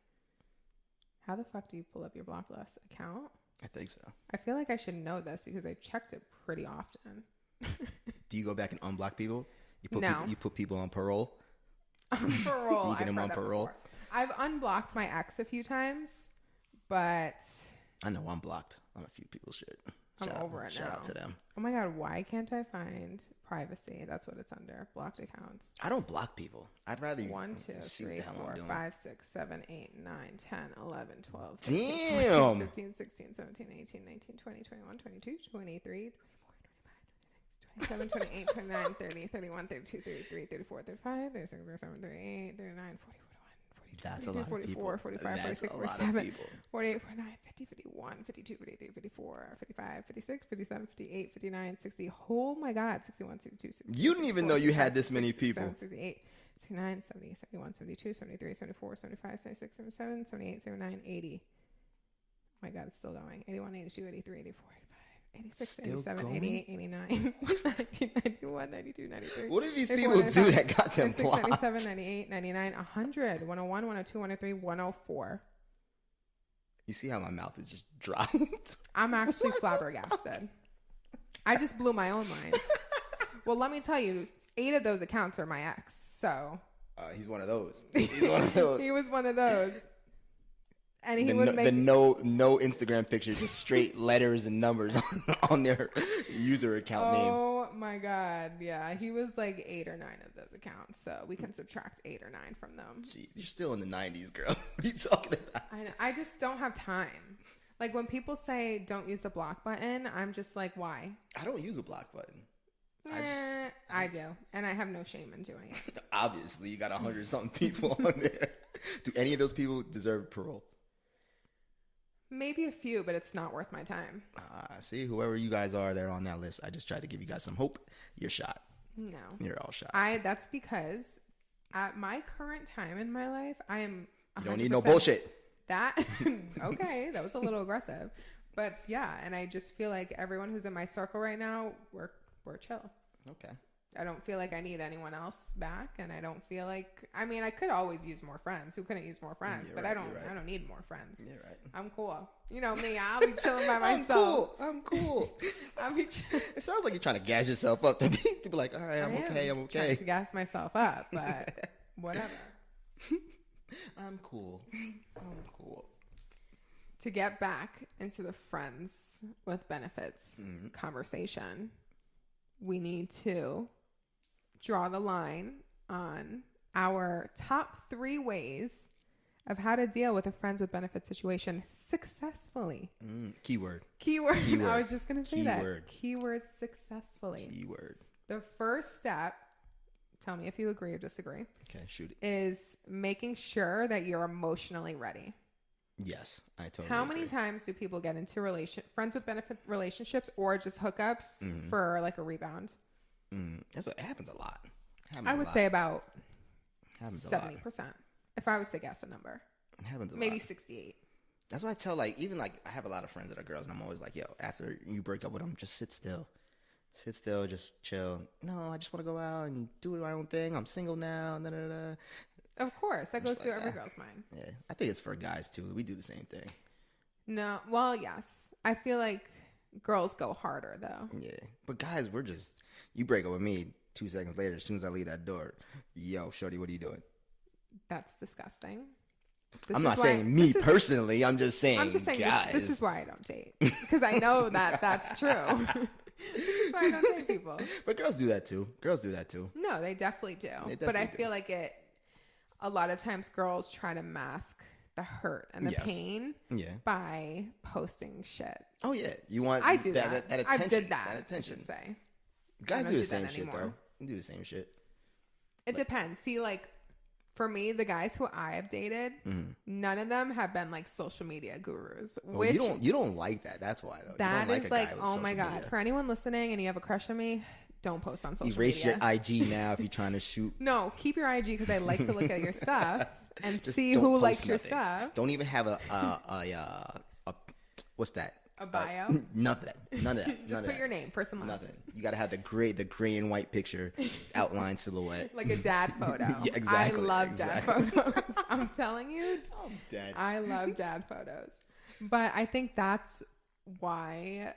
S1: How the fuck do you pull up your block list account?
S2: I think so.
S1: I feel like I should know this because I checked it pretty often.
S2: Do you go back and unblock people?
S1: No.
S2: You put people on parole?
S1: On parole.
S2: You get them on parole?
S1: Before. I've unblocked my ex a few times, but...
S2: I know I'm blocked on a few people's shit.
S1: I'm over it now.
S2: Shout out to them.
S1: Oh my God, why can't I find privacy? That's what it's under. Blocked accounts.
S2: I don't block people. I'd rather
S1: 1, 2,
S2: see
S1: 3,
S2: what the hell
S1: 4,
S2: I'm doing.
S1: 5, 6, 7, 8, 9, 10, 11, 12,
S2: Damn.
S1: 14, 15, 16, 17, 18, 19, 20, 21, 22, 23, 24, 25, 26, 27, 28, 29, 30, 31, 32, 33, 34, 35, 36, 37, 38, 39, 40, 41, 42,
S2: That's a lot of people.
S1: 44, 45,
S2: That's
S1: 46,
S2: a lot
S1: 47,
S2: of people.
S1: 48, 49, 50, 51, 52, 53, 54, 55, 56, 57, 58, 59, 60. Oh my God, 61, 62, 63.
S2: You didn't even know you had this many
S1: 67,
S2: people.
S1: 68, 69, 70, 71, 72, 73, 74, 75, 76, 77, 78, 79, 80. Oh my God, it's still going. 81, 82, 83, 84, 86,
S2: Still
S1: 87,
S2: going?
S1: 88, 89, 90, 91, 92, 93.
S2: What do these
S1: 94,
S2: people do
S1: 95,
S2: that got them
S1: 96,
S2: blocked?
S1: 97, 98, 99, 100, 101, 102, 103, 104.
S2: You see how my mouth is just dropped?
S1: I'm actually flabbergasted. I just blew my own mind. Well, let me tell you, 8 of those accounts are my ex. So
S2: He's one of those. He's one of those.
S1: he was one of those. And he
S2: the
S1: would make
S2: no Instagram pictures, just straight letters and numbers on their user account name.
S1: Oh my God. Yeah. He was like 8 or 9 of those accounts. So we can subtract 8 or 9 from them.
S2: Gee, you're still in the 90s, girl. What are you talking about?
S1: I know. I just don't have time. Like when people say don't use the block button, I'm just like, why?
S2: I don't use a block button.
S1: I do. And I have no shame in doing it.
S2: Obviously, you got 100-something people on there. Do any of those people deserve parole?
S1: Maybe a few, but it's not worth my time.
S2: See, whoever you guys are, they're on that list. I just tried to give you guys some hope. You're shot.
S1: No.
S2: You're all shot.
S1: That's because at my current time in my life, I am 100%
S2: You don't need no bullshit.
S1: That, okay, that was a little aggressive. But yeah, and I just feel like everyone who's in my circle right now, we're chill.
S2: Okay.
S1: I don't feel like I need anyone else back, and I don't feel like, I mean, I could always use more friends. Who couldn't use more friends? But
S2: right,
S1: I don't need more friends.
S2: You're right.
S1: I'm cool. You know me, I'll be chilling by myself.
S2: I'm cool.
S1: I'll be chilling.
S2: It sounds like you're trying to gas yourself up to be like, all right, I'm okay.
S1: Trying to gas myself up, but whatever.
S2: I'm cool.
S1: To get back into the friends with benefits conversation, we need to draw the line on our top 3 ways of how to deal with a friends with benefits situation successfully.
S2: Keyword.
S1: I was just going to say
S2: Keyword.
S1: that. Keyword successfully.
S2: Keyword.
S1: The first step, tell me if you agree or disagree.
S2: Okay, shoot it.
S1: Is making sure that you're emotionally ready.
S2: Yes, I totally
S1: How
S2: agree.
S1: many times do people get into friends with benefit relationships or just hookups for like a rebound?
S2: It happens a lot.
S1: I would say about
S2: happens
S1: 70%. If I was to guess a number.
S2: It happens a
S1: Maybe
S2: lot.
S1: 68.
S2: That's why I tell I have a lot of friends that are girls, and I'm always like, yo, after you break up with them, just sit still. Sit still, just chill. No, I just want to go out and do my own thing. I'm single now. Da, da, da.
S1: Of course. That goes
S2: like
S1: through every
S2: that.
S1: girl's mind.
S2: Yeah, I think it's for guys too. We do the same thing.
S1: No. Well, yes. I feel like girls go harder though.
S2: Yeah, but guys, you break up with me 2 seconds later. As soon as I leave that door, yo, shorty, what are you doing?
S1: That's disgusting.
S2: I'm not saying me personally. I'm just saying guys.
S1: This is why I don't date. Because I know that that's true. This is why I don't date people.
S2: But girls do that too.
S1: No, they definitely do. But I feel like a lot of times girls try to mask the hurt and the pain by posting shit.
S2: Oh yeah, you want
S1: I do that.
S2: attention.
S1: I did that.
S2: That attention.
S1: I should say.
S2: Guys do the same shit though. You do the same shit.
S1: It depends. See, like for me, the guys who I have dated, none of them have been like social media gurus.
S2: Well,
S1: Which
S2: you don't like that. That's why though.
S1: that
S2: you don't like
S1: is
S2: a guy
S1: like,
S2: with
S1: oh my
S2: social
S1: God.
S2: media.
S1: For anyone listening and you have a crush on me, don't post on social
S2: Erase
S1: media.
S2: your IG now if you're trying to shoot.
S1: No, keep your IG because I like to look at your stuff and
S2: Just
S1: see
S2: don't
S1: who
S2: post
S1: likes your
S2: nothing.
S1: stuff.
S2: Don't even have a what's that?
S1: A bio?
S2: None of that. None of that.
S1: Just put your name, first and last.
S2: Nothing. You got to have the gray and white picture, outline silhouette.
S1: Like a dad photo.
S2: Yeah, exactly.
S1: I love dad photos. I'm telling you.
S2: Oh, dad.
S1: I love dad photos. But I think that's why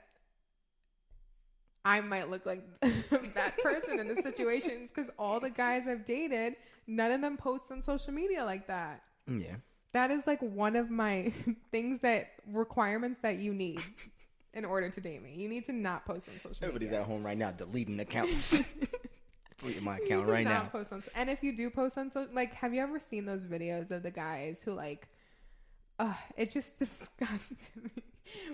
S1: I might look like that person in the situations, because all the guys I've dated, none of them post on social media like that.
S2: Yeah.
S1: That is like one of my requirements that you need in order to date me. You need to not post on social
S2: Everybody's
S1: media.
S2: at home right now deleting accounts. Deleting my account right now.
S1: Post on, and if you do post on, like, have you ever seen those videos of the guys who like, it just disgusts me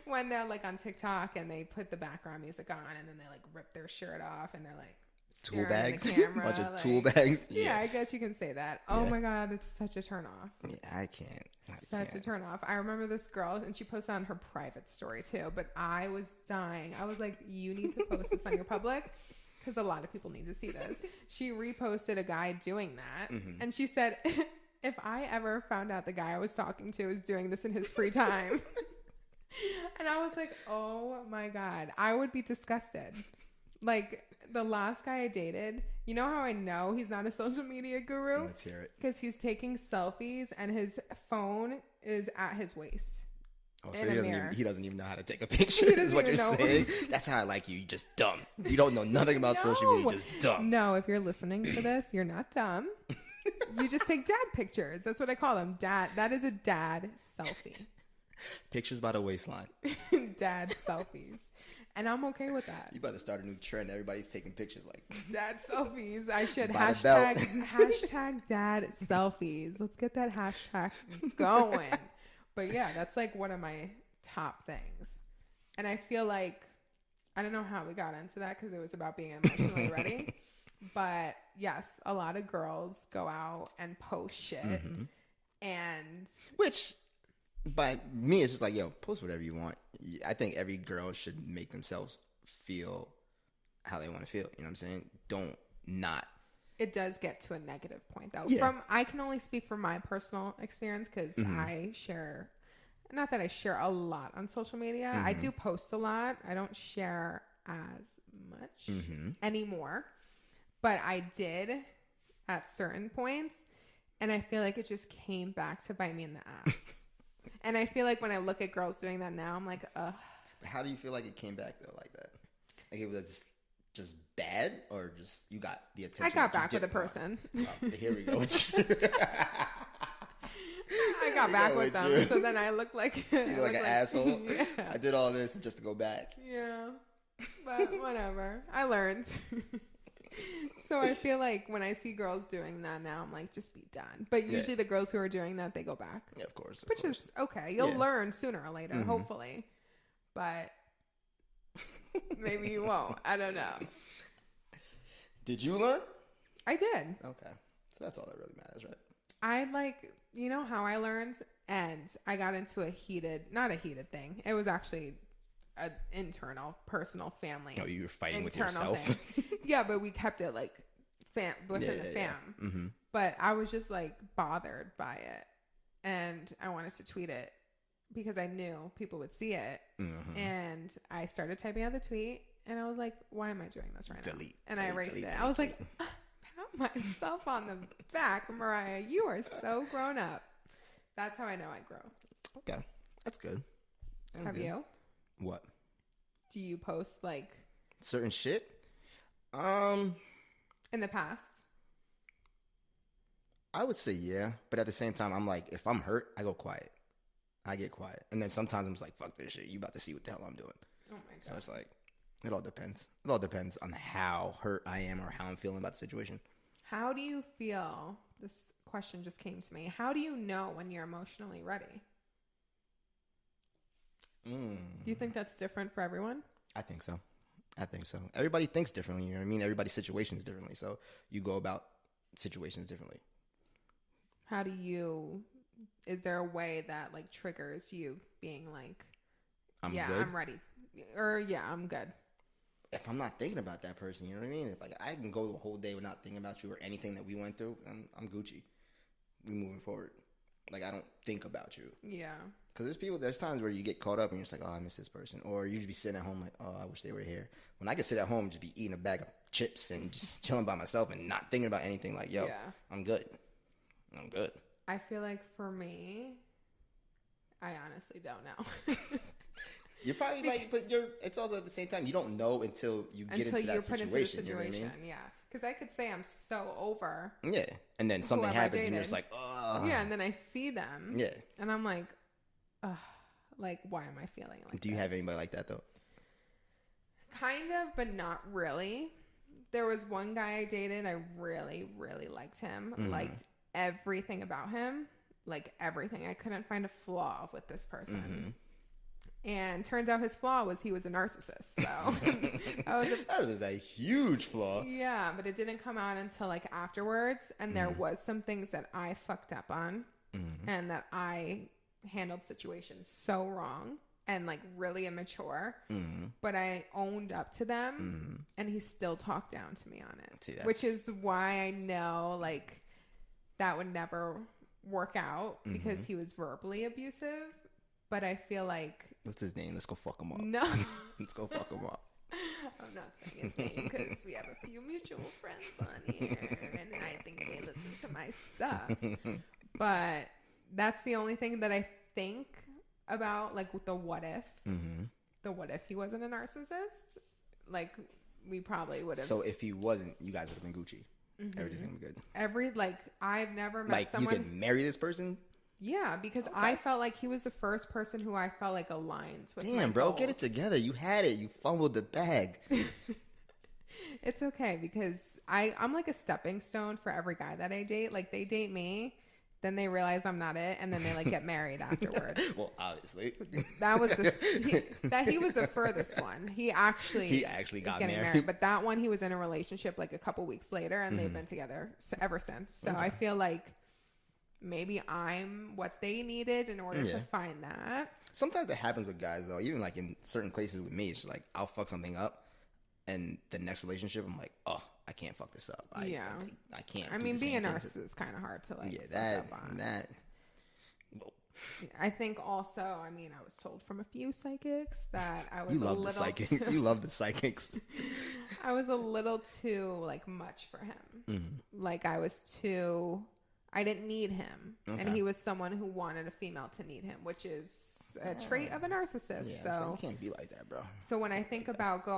S1: when they're like on TikTok and they put the background music on and then they like rip their shirt off and they're like
S2: Tool bags,
S1: the camera,
S2: bunch of
S1: like,
S2: tool bags.
S1: Yeah, I guess you can say that. Oh my God, it's such a turn off.
S2: Yeah, I can't.
S1: Such a turn off. I remember this girl, and she posted on her private story too, but I was dying. I was like, you need to post this on your public because a lot of people need to see this. She reposted a guy doing that, and she said, if I ever found out the guy I was talking to was doing this in his free time, and I was like, oh my God, I would be disgusted. Like, the last guy I dated, you know how I know he's not a social media guru?
S2: Let's hear it.
S1: Because he's taking selfies and his phone is at his waist.
S2: Oh, so he doesn't even know how to take a picture. Is what you're saying. That's how I like you. You're just dumb. You don't know nothing about social media. You're just dumb.
S1: No, if you're listening to this, you're not dumb. You just take dad pictures. That's what I call them. Dad. That is a dad selfie.
S2: Pictures by the waistline.
S1: Dad selfies. And I'm okay with that.
S2: You better start a new trend. Everybody's taking pictures like
S1: dad selfies. I should
S2: by the belt.
S1: hashtag dad selfies. Let's get that hashtag going. But yeah, that's like one of my top things. And I feel like, I don't know how we got into that because it was about being emotionally ready. But yes, a lot of girls go out and post shit. And
S2: which, by me, it's just like, yo, post whatever you want. I think every girl should make themselves feel how they want to feel. You know what I'm saying? Don't not.
S1: It does get to a negative point, though.
S2: Yeah.
S1: I can only speak from my personal experience because I share, not that I share a lot on social media. I do post a lot. I don't share as much anymore. But I did at certain points. And I feel like it just came back to bite me in the ass. And I feel like when I look at girls doing that now, I'm like, ugh.
S2: How do you feel like it came back, though, like that? Like it was just bad, or just you got the attention?
S1: I got back with a person.
S2: Oh, here we go.
S1: I got back with them, so then I look like
S2: you look like an asshole.
S1: Yeah.
S2: I did all this just to go back.
S1: Yeah, but whatever. I learned. So I feel like when I see girls doing that now, I'm like, just be done. But usually the girls who are doing that, they go back.
S2: Yeah, of course.
S1: Which is okay. You'll learn sooner or later, hopefully. But maybe you won't. I don't know.
S2: Did you learn?
S1: I did.
S2: Okay. So that's all that really matters, right?
S1: I like, you know how I learned? And I got into not a heated thing. It was actually an internal, personal family.
S2: Oh, you were fighting with yourself?
S1: Yeah, but we kept it like within the fam.
S2: Mm-hmm.
S1: But I was just like bothered by it. And I wanted to tweet it because I knew people would see it. And I started typing out the tweet and I was like, why am I doing this right now? And I erased it. I was like, pat myself on the back, Mariah. You are so grown up. That's how I know I grow.
S2: Okay. That's good.
S1: Have you?
S2: What?
S1: Do you post like
S2: certain shit?
S1: In the past?
S2: I would say yeah, but at the same time, I'm like, if I'm hurt, I go quiet. I get quiet, and then sometimes I'm just like, fuck this shit. You about to see what the hell I'm doing?
S1: Oh my god!
S2: So it's like, it all depends. It all depends on how hurt I am or how I'm feeling about the situation.
S1: How do you feel? This question just came to me. How do you know when you're emotionally ready? Do you think that's different for everyone?
S2: I think so. Everybody thinks differently. You know what I mean? Everybody's situations differently. So you go about situations differently.
S1: How do you, is there a way that like triggers you being like,
S2: I'm
S1: yeah,
S2: good.
S1: I'm ready, or yeah, I'm good?
S2: If I'm not thinking about that person, you know what I mean? If like I can go the whole day without thinking about you or anything that we went through, I'm Gucci. We moving forward. Like I don't think about you.
S1: Yeah.
S2: Because there's times where you get caught up and you're just like, oh, I miss this person. Or you just be sitting at home like, oh, I wish they were here. When I could sit at home and just be eating a bag of chips and just chilling by myself and not thinking about anything, like, yo,
S1: Yeah.
S2: I'm good. I'm good.
S1: I feel like for me, I honestly don't know.
S2: You're probably like, but it's also at the same time, you don't know until you get into that situation. You know what I mean?
S1: Yeah. Because I could say I'm so over.
S2: Yeah. And then something
S1: whoever I
S2: happens and you're
S1: dated.
S2: just like, oh.
S1: Yeah, and then I see them.
S2: Yeah.
S1: And I'm like, ugh, like, why am I feeling like
S2: Do you have anybody like that, though?
S1: Kind of, but not really. There was one guy I dated. I really, really liked him. Liked everything about him. Like, everything. I couldn't find a flaw with this person. And turns out his flaw was he was a narcissist. So
S2: that was a huge flaw.
S1: Yeah, but it didn't come out until like afterwards. And there was some things that I fucked up on and that I handled situations so wrong and like really immature. But I owned up to them and he still talked down to me on it. See, which is why I know like that would never work out because he was verbally abusive. But I feel like...
S2: What's his name? Let's go fuck him up.
S1: No.
S2: Let's go fuck him up.
S1: I'm not saying his name because we have a few mutual friends on here. And I think they listen to my stuff. But that's the only thing that I think about, like, with the what if. The what if he wasn't a narcissist. Like, we probably would have...
S2: So if he wasn't, you guys would have been Gucci. Everything would be good.
S1: I've never met
S2: like,
S1: someone...
S2: you could marry this person?
S1: Yeah, because I felt like he was the first person who I felt like aligned with.
S2: Damn, bro, get it together. You had it. You fumbled the bag.
S1: It's okay because I'm like a stepping stone for every guy that I date. Like they date me, then they realize I'm not it, and then they like get married afterwards.
S2: Well, obviously,
S1: that was he was the furthest one. He actually got married. But that one he was in a relationship like a couple weeks later, and they've been together ever since. So I feel like. Maybe I'm what they needed in order to find that.
S2: Sometimes that happens with guys, though. Even like in certain cases with me, it's like I'll fuck something up, and the next relationship, I'm like, oh, I can't fuck this up. I can't.
S1: I mean, being a narcissist is kind of hard to like.
S2: Yeah, that.
S1: I think also, I mean, I was told from a few psychics that I was
S2: the psychics. You love the psychics.
S1: I was a little too like much for him. Like I was too. I didn't need him. And he was someone who wanted a female to need him, which is a trait of a narcissist.
S2: Yeah,
S1: so
S2: you can't be like that, bro.
S1: So when I think about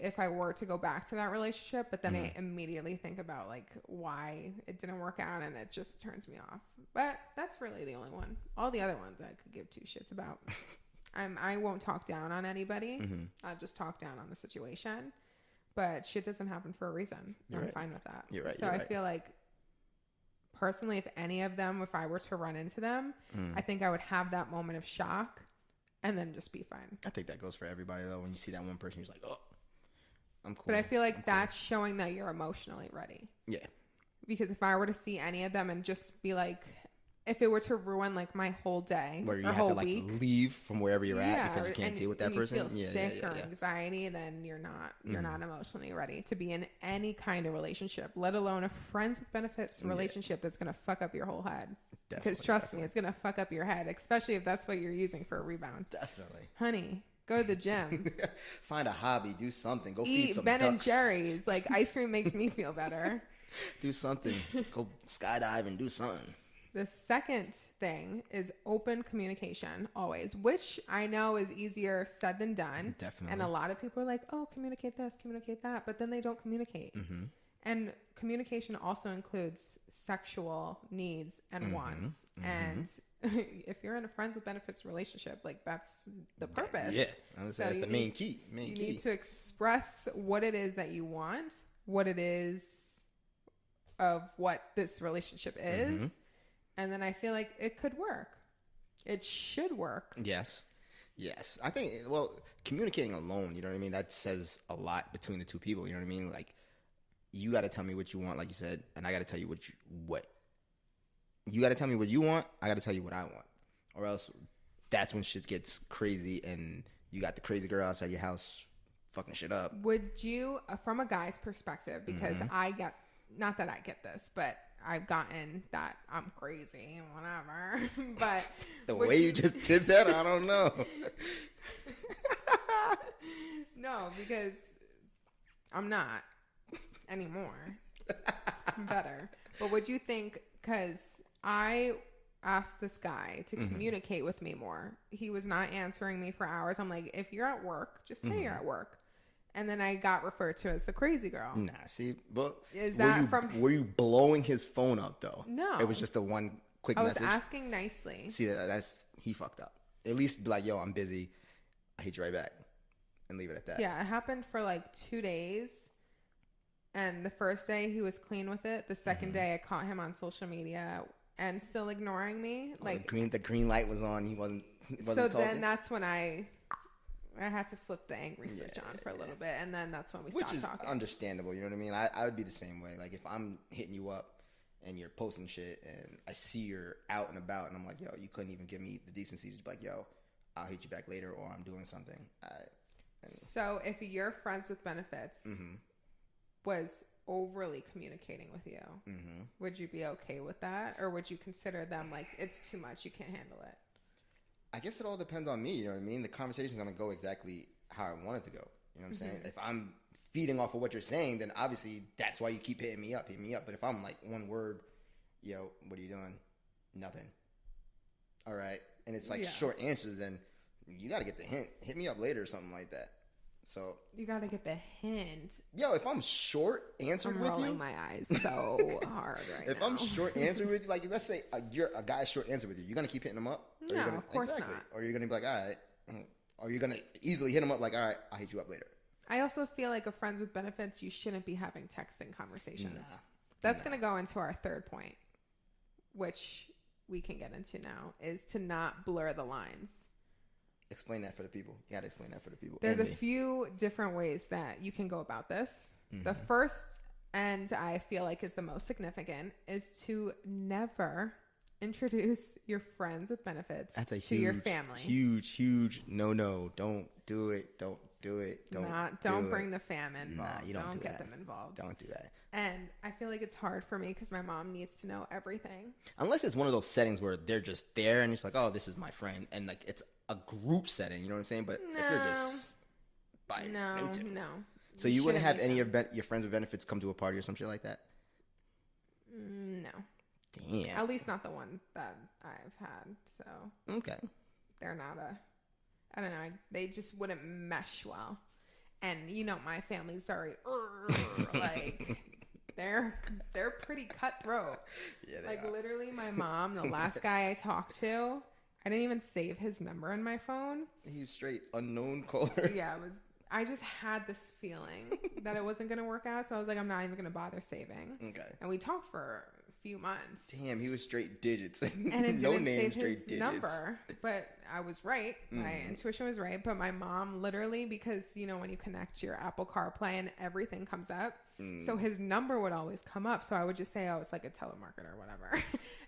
S1: if I were to go back to that relationship, but then I immediately think about like why it didn't work out and it just turns me off. But that's really the only one. All the other ones I could give two shits about. I won't talk down on anybody. I'll just talk down on the situation. But shit doesn't happen for a reason. I'm fine with that.
S2: You're right.
S1: So I feel like personally, if any of them, if I were to run into them, I think I would have that moment of shock and then just be fine.
S2: I think that goes for everybody, though. When you see that one person, you're just like, oh, I'm cool.
S1: But I feel like that's showing that you're emotionally ready.
S2: Yeah.
S1: Because if I were to see any of them and just be like, if it were to ruin like my whole day
S2: where you
S1: or
S2: have
S1: whole
S2: to like
S1: week,
S2: leave from wherever you're at because you can't deal with that person.
S1: You feel sick or anxiety, then you're not emotionally ready to be in any kind of relationship, let alone a friends with benefits relationship that's gonna fuck up your whole head. Because trust me, it's gonna fuck up your head, especially if that's what you're using for a rebound.
S2: Definitely,
S1: honey. Go to the gym.
S2: Find a hobby. Do something. Go
S1: eat
S2: feed some
S1: Ben
S2: ducks.
S1: and Jerry's. Like ice cream makes me feel better.
S2: Do something. Go skydiving. Do something.
S1: The second thing is open communication always, which I know is easier said than done.
S2: Definitely.
S1: And a lot of people are like, oh, communicate this, communicate that, but then they don't communicate. And communication also includes sexual needs and wants. And if you're in a friends with benefits relationship, like that's the purpose.
S2: Yeah, that's the main key. You
S1: need to express what it is that you want, what it is of what this relationship is. And then I feel like it could work. It should work.
S2: Yes. I think, well, communicating alone, you know what I mean? That says a lot between the two people, you know what I mean? Like, you got to tell me what you want, like you said, and I got to tell you what You got to tell me what you want. I got to tell you what I want, or else that's when shit gets crazy and you got the crazy girl outside your house fucking shit up.
S1: Would you, from a guy's perspective, because I get, not that I get this, but I've gotten that I'm crazy and whatever, but
S2: the way you just did that, I don't know.
S1: No, because I'm not anymore. I'm better. But would you think, because I asked this guy to communicate with me more. He was not answering me for hours. I'm like, if you're at work, just say you're at work. And then I got referred to as the crazy girl.
S2: Nah, see, but
S1: is that
S2: were you blowing his phone up though?
S1: No,
S2: it was just a one quick message.
S1: I was asking nicely.
S2: See, that's he fucked up. At least be like, yo, I'm busy. I hit you right back, and leave it at that.
S1: Yeah, it happened for like 2 days, and the first day he was clean with it. The second day I caught him on social media and still ignoring me. Like
S2: the green light was on. He wasn't
S1: so
S2: talking.
S1: Then that's when I had to flip the angry switch on for a little bit, and then that's when we stopped talking.
S2: Which is understandable, you know what I mean? I would be the same way. Like, if I'm hitting you up and you're posting shit and I see you're out and about and I'm like, yo, you couldn't even give me the decency to be like, yo, I'll hit you back later or I'm doing something.
S1: So if your friends with benefits was overly communicating with you, would you be okay with that? Or would you consider them like, it's too much, you can't handle it?
S2: I guess it all depends on me, you know what I mean? The conversation's going to go exactly how I want it to go. You know what I'm saying? If I'm feeding off of what you're saying, then obviously that's why you keep hitting me up. But if I'm like one word, yo, what are you doing? Nothing. All right. And it's like short answers, then you got to get the hint. Hit me up later or something like that. So
S1: you got to get the hint.
S2: Yo, if I'm short answered with you.
S1: I'm rolling my eyes so hard right now.
S2: If I'm short answered with you, like let's say you're a guy short answered with you, you're going to keep hitting him up?
S1: No, of course not.
S2: Or you're going to be like, all right. Or you're going to easily hit him up like, all right, I'll hit you up later.
S1: I also feel like a friends with benefits, you shouldn't be having texting conversations. That's going to go into our third point, which we can get into now, is to not blur the lines.
S2: Explain that for the people. You got to explain that for the people.
S1: There's a few different ways that you can go about this. The first, and I feel like is the most significant, is to never introduce your friends with benefits to your family.
S2: Huge no. Don't do it. Don't do it.
S1: Don't bring the fam involved.
S2: Nah, you don't
S1: get them involved.
S2: Don't do that.
S1: And I feel like it's hard for me because my mom needs to know everything.
S2: Unless it's one of those settings where they're just there and it's like, oh, this is my friend, and like it's a group setting. You know what I'm saying? But if you're just
S1: no.
S2: So you wouldn't have any of your friends with benefits come to a party or some shit like that?
S1: No.
S2: Damn.
S1: At least not the one that I've had. So
S2: okay.
S1: They're not I don't know. They just wouldn't mesh well. And you know, my family's very like they're pretty cutthroat. Yeah, like are. Literally, my mom, the last guy I talked to, I didn't even save his number in my phone.
S2: He was straight unknown caller.
S1: Yeah, it was. I just had this feeling that it wasn't going to work out, so I was like, I'm not even going to bother saving. Okay. And we talked for a few months.
S2: Damn, he was straight digits.
S1: And it no didn't name, save straight his digits. Number, but I was right. My intuition was right. But my mom, literally, because you know when you connect your Apple CarPlay and everything comes up, so his number would always come up. So I would just say, oh, it's like a telemarketer or whatever.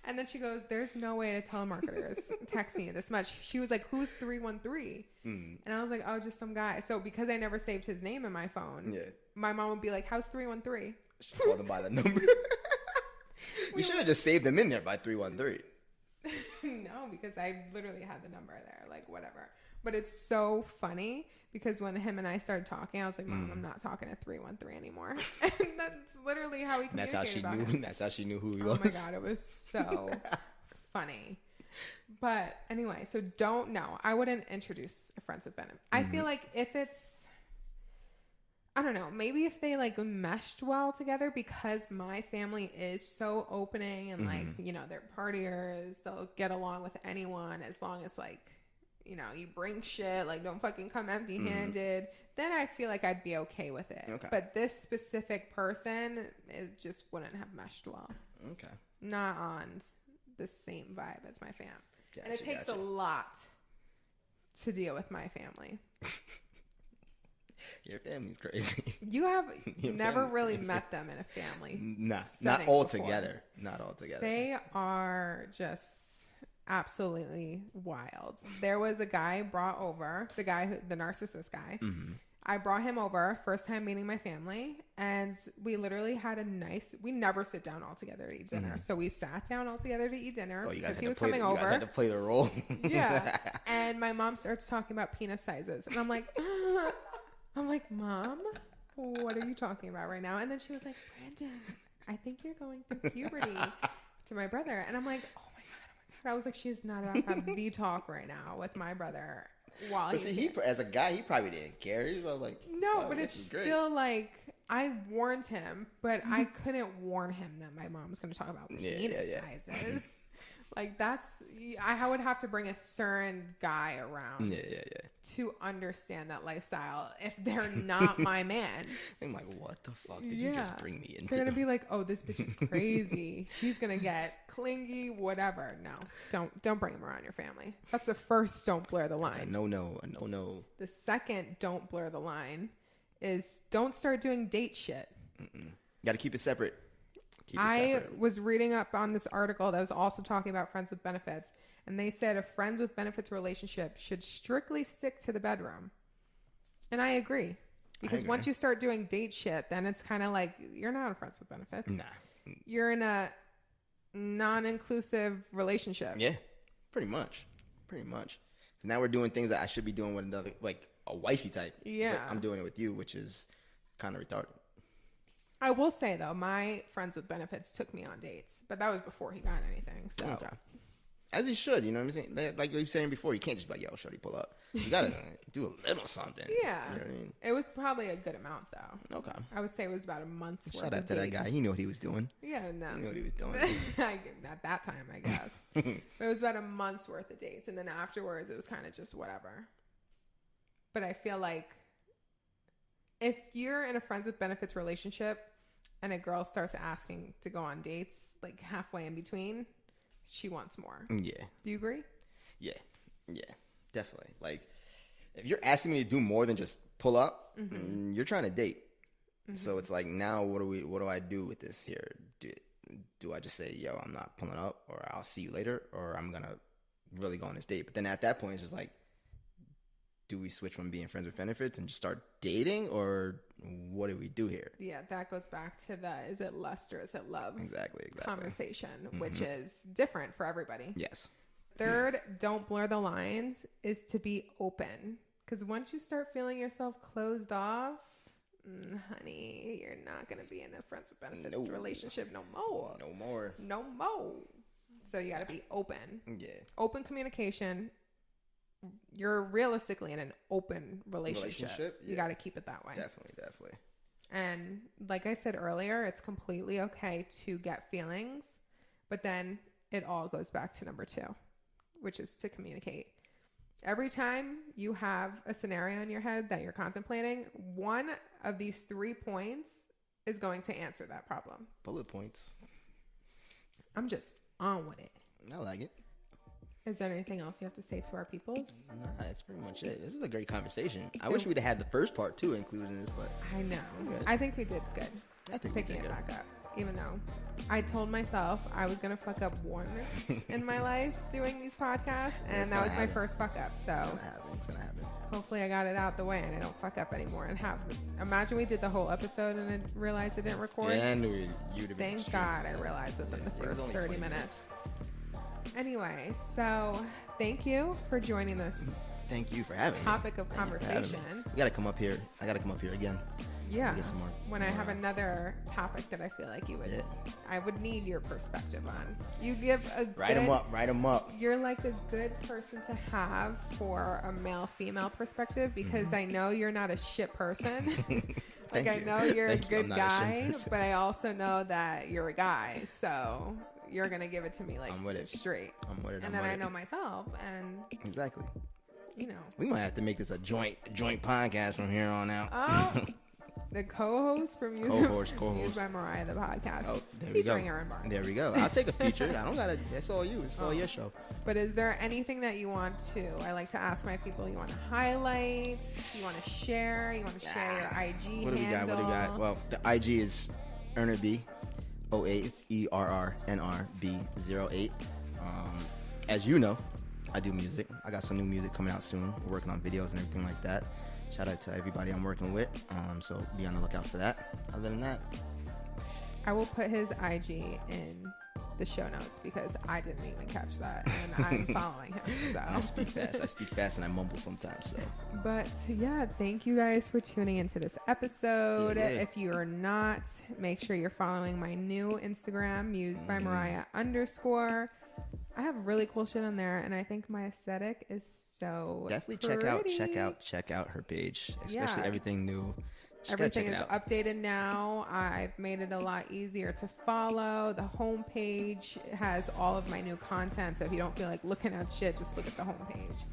S1: And then she goes, there's no way a telemarketer is texting you this much. She was like, who's 313? And I was like, oh, just some guy. So because I never saved his name in my phone, my mom would be like, how's 313?
S2: She called him by the number. You should have just saved them in there by 313.
S1: No, because I literally had the number there, like whatever. But it's so funny because when him and I started talking, I was like, Mom, I'm not talking to 313 anymore. And that's literally how we communicated.
S2: That's how she knew who he was.
S1: Oh my God, it was so funny. But anyway, so I wouldn't introduce friends with benefits. I feel like if it's, I don't know, maybe if they like meshed well together, because my family is so opening and like, you know, they're partiers, they'll get along with anyone as long as like, you know, you bring shit, like don't fucking come empty handed, then I feel like I'd be okay with it. Okay. But this specific person, it just wouldn't have meshed well. Okay. Not on the same vibe as my fam. Gotcha, and it takes a lot to deal with my family.
S2: Your family's crazy.
S1: You have
S2: Your
S1: never
S2: family's
S1: really
S2: crazy.
S1: met them in a family.
S2: Not
S1: setting
S2: all
S1: before.
S2: together. Not all together.
S1: They are just absolutely wild. There was a guy brought over, the narcissist guy.
S2: Mm-hmm.
S1: I brought him over, first time meeting my family, and we literally had we never sit down all together to eat dinner.
S2: Mm-hmm.
S1: So we sat down all together to eat dinner because he was
S2: You
S1: coming over.
S2: guys had to play the role.
S1: Yeah. And my mom starts talking about penis sizes. And I'm like, Mom, what are you talking about right now? And then she was like, Brandon, I think you're going through puberty to my brother. And I'm like, oh my God. I was like, she's not about to have the talk right now with my brother.
S2: But see, as a guy, he probably didn't care. He was like,
S1: no, but it's still like, I warned him, but I couldn't warn him that my mom was going to talk about penis sizes. Like I would have to bring a certain guy around to understand that lifestyle if they're not my man.
S2: I'm like, what the fuck did you just bring me into?
S1: They're going to be like, oh, this bitch is crazy. She's going to get clingy, whatever. No, don't bring them around your family. That's the first don't blur the line.
S2: That's a no.
S1: The second don't blur the line is don't start doing date shit.
S2: You got to keep it separate.
S1: I was reading up on this article that was also talking about friends with benefits, and they said a friends with benefits relationship should strictly stick to the bedroom. And I agree. Because once you start doing date shit, then it's kind of like you're not a friends with benefits.
S2: Nah.
S1: You're in a non-inclusive relationship.
S2: Yeah, pretty much. So now we're doing things that I should be doing with another, like a wifey type.
S1: Yeah.
S2: But I'm doing it with you, which is kind of retarded.
S1: I will say, though, my friends with benefits took me on dates, but that was before he got anything. So,
S2: okay. As he should, you know what I'm saying? Like you were saying before, you can't just be like, yo, shorty, pull up. You got to do a little something.
S1: Yeah.
S2: You know what I mean?
S1: It was probably a good amount, though.
S2: Okay.
S1: I would say it was about a month's worth
S2: Shout
S1: of
S2: out to that
S1: dates.
S2: guy. He knew what he was doing.
S1: Yeah, no.
S2: He knew what he was doing.
S1: At that time, I guess. But it was about a month's worth of dates. And then afterwards, it was kind of just whatever. But I feel like if you're in a friends with benefits relationship and a girl starts asking to go on dates, like halfway in between, she wants more.
S2: Yeah.
S1: Do you agree?
S2: Yeah, definitely. Like, if you're asking me to do more than just pull up, you're trying to date. So it's like, now what do I do with this here? Do I just say, yo, I'm not pulling up, or I'll see you later, or I'm gonna really go on this date? But then at that point, it's just like, do we switch from being friends with benefits and just start dating, or what do we do here?
S1: Yeah, that goes back to the is it lust or is it love
S2: Exactly.
S1: conversation, which is different for everybody.
S2: Yes.
S1: Third, don't blur the lines, is to be open. Because once you start feeling yourself closed off, honey, you're not going to be in a friends with benefits relationship no more. So you got to be open. Yeah. Open communication. You're realistically in an open relationship. You got to keep it that way.
S2: Definitely.
S1: And like I said earlier, it's completely okay to get feelings, but then it all goes back to number 2, which is to communicate. Every time you have a scenario in your head that you're contemplating, one of these 3 points is going to answer that problem.
S2: Bullet points.
S1: I'm just on with it.
S2: I like it.
S1: Is there anything else you have to say to our peoples?
S2: Nah, that's pretty much it. This was a great conversation. I wish we'd have had the first part too included in this, but
S1: I know. I think we did good.
S2: I think
S1: picking it back up. Even though I told myself I was gonna fuck up once in my life doing these podcasts, and that was my first fuck up. So
S2: it's gonna happen.
S1: Hopefully I got it out the way and I don't fuck up anymore and imagine we did the whole episode and I realized it didn't record.
S2: Yeah, I knew you'd have been.
S1: Thank God I realized it in the first 30 minutes. Anyway, so thank you for joining this.
S2: Thank you for having me.
S1: Topic of conversation.
S2: You gotta come up here. I gotta come up here again.
S1: Yeah. When I have another topic that I feel like I would need your perspective on. You give a good...
S2: Write them up.
S1: You're like a good person to have for a male-female perspective because I know you're not a shit person. Like I know you're a good guy, but I also know that you're a guy. So you're going to give it to me like straight.
S2: I'm with it.
S1: And then I know myself and...
S2: Exactly.
S1: You know.
S2: We might have to make this a joint podcast from here on out.
S1: Oh. The co-host for
S2: Co-host.
S1: Mused by Mariah, the podcast.
S2: Oh, there we go.
S1: Erin Barnes.
S2: There we go. I'll take a feature. I don't gotta. It's all you. It's all your show.
S1: But is there anything that you want to? I like to ask my people. You want to highlight? You want to share? You want to share your IG
S2: What do we got?
S1: handle?
S2: What do we got? Well, the IG is ErnerB08. It's ERRNRB08. As you know, I do music. I got some new music coming out soon. We're working on videos and everything like that. Shout out to everybody I'm working with. So be on the lookout for that. Other than that,
S1: I will put his IG in the show notes because I didn't even catch that, and I'm following him. So
S2: I speak fast and I mumble sometimes. So,
S1: but yeah, thank you guys for tuning into this episode.
S2: Yeah.
S1: If you are not, make sure you're following my new Instagram, Mused by Mariah _ I have really cool shit on there, and I think my aesthetic is so
S2: definitely
S1: pretty.
S2: check out her page, especially everything new.
S1: Everything is updated now. I've made it a lot easier to follow. The homepage has all of my new content, so if you don't feel like looking at shit, just look at the homepage.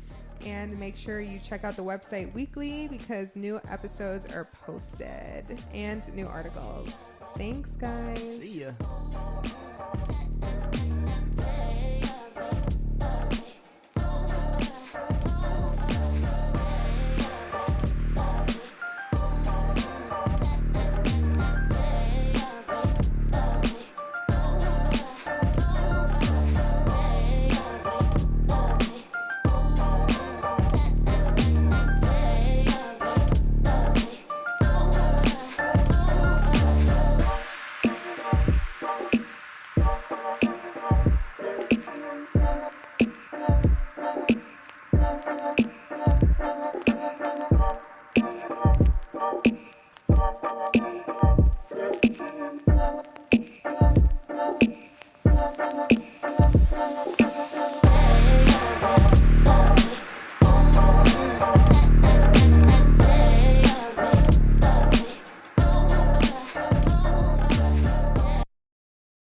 S1: And make sure you check out the website weekly because new episodes are posted and new articles. Thanks, guys.
S2: See ya.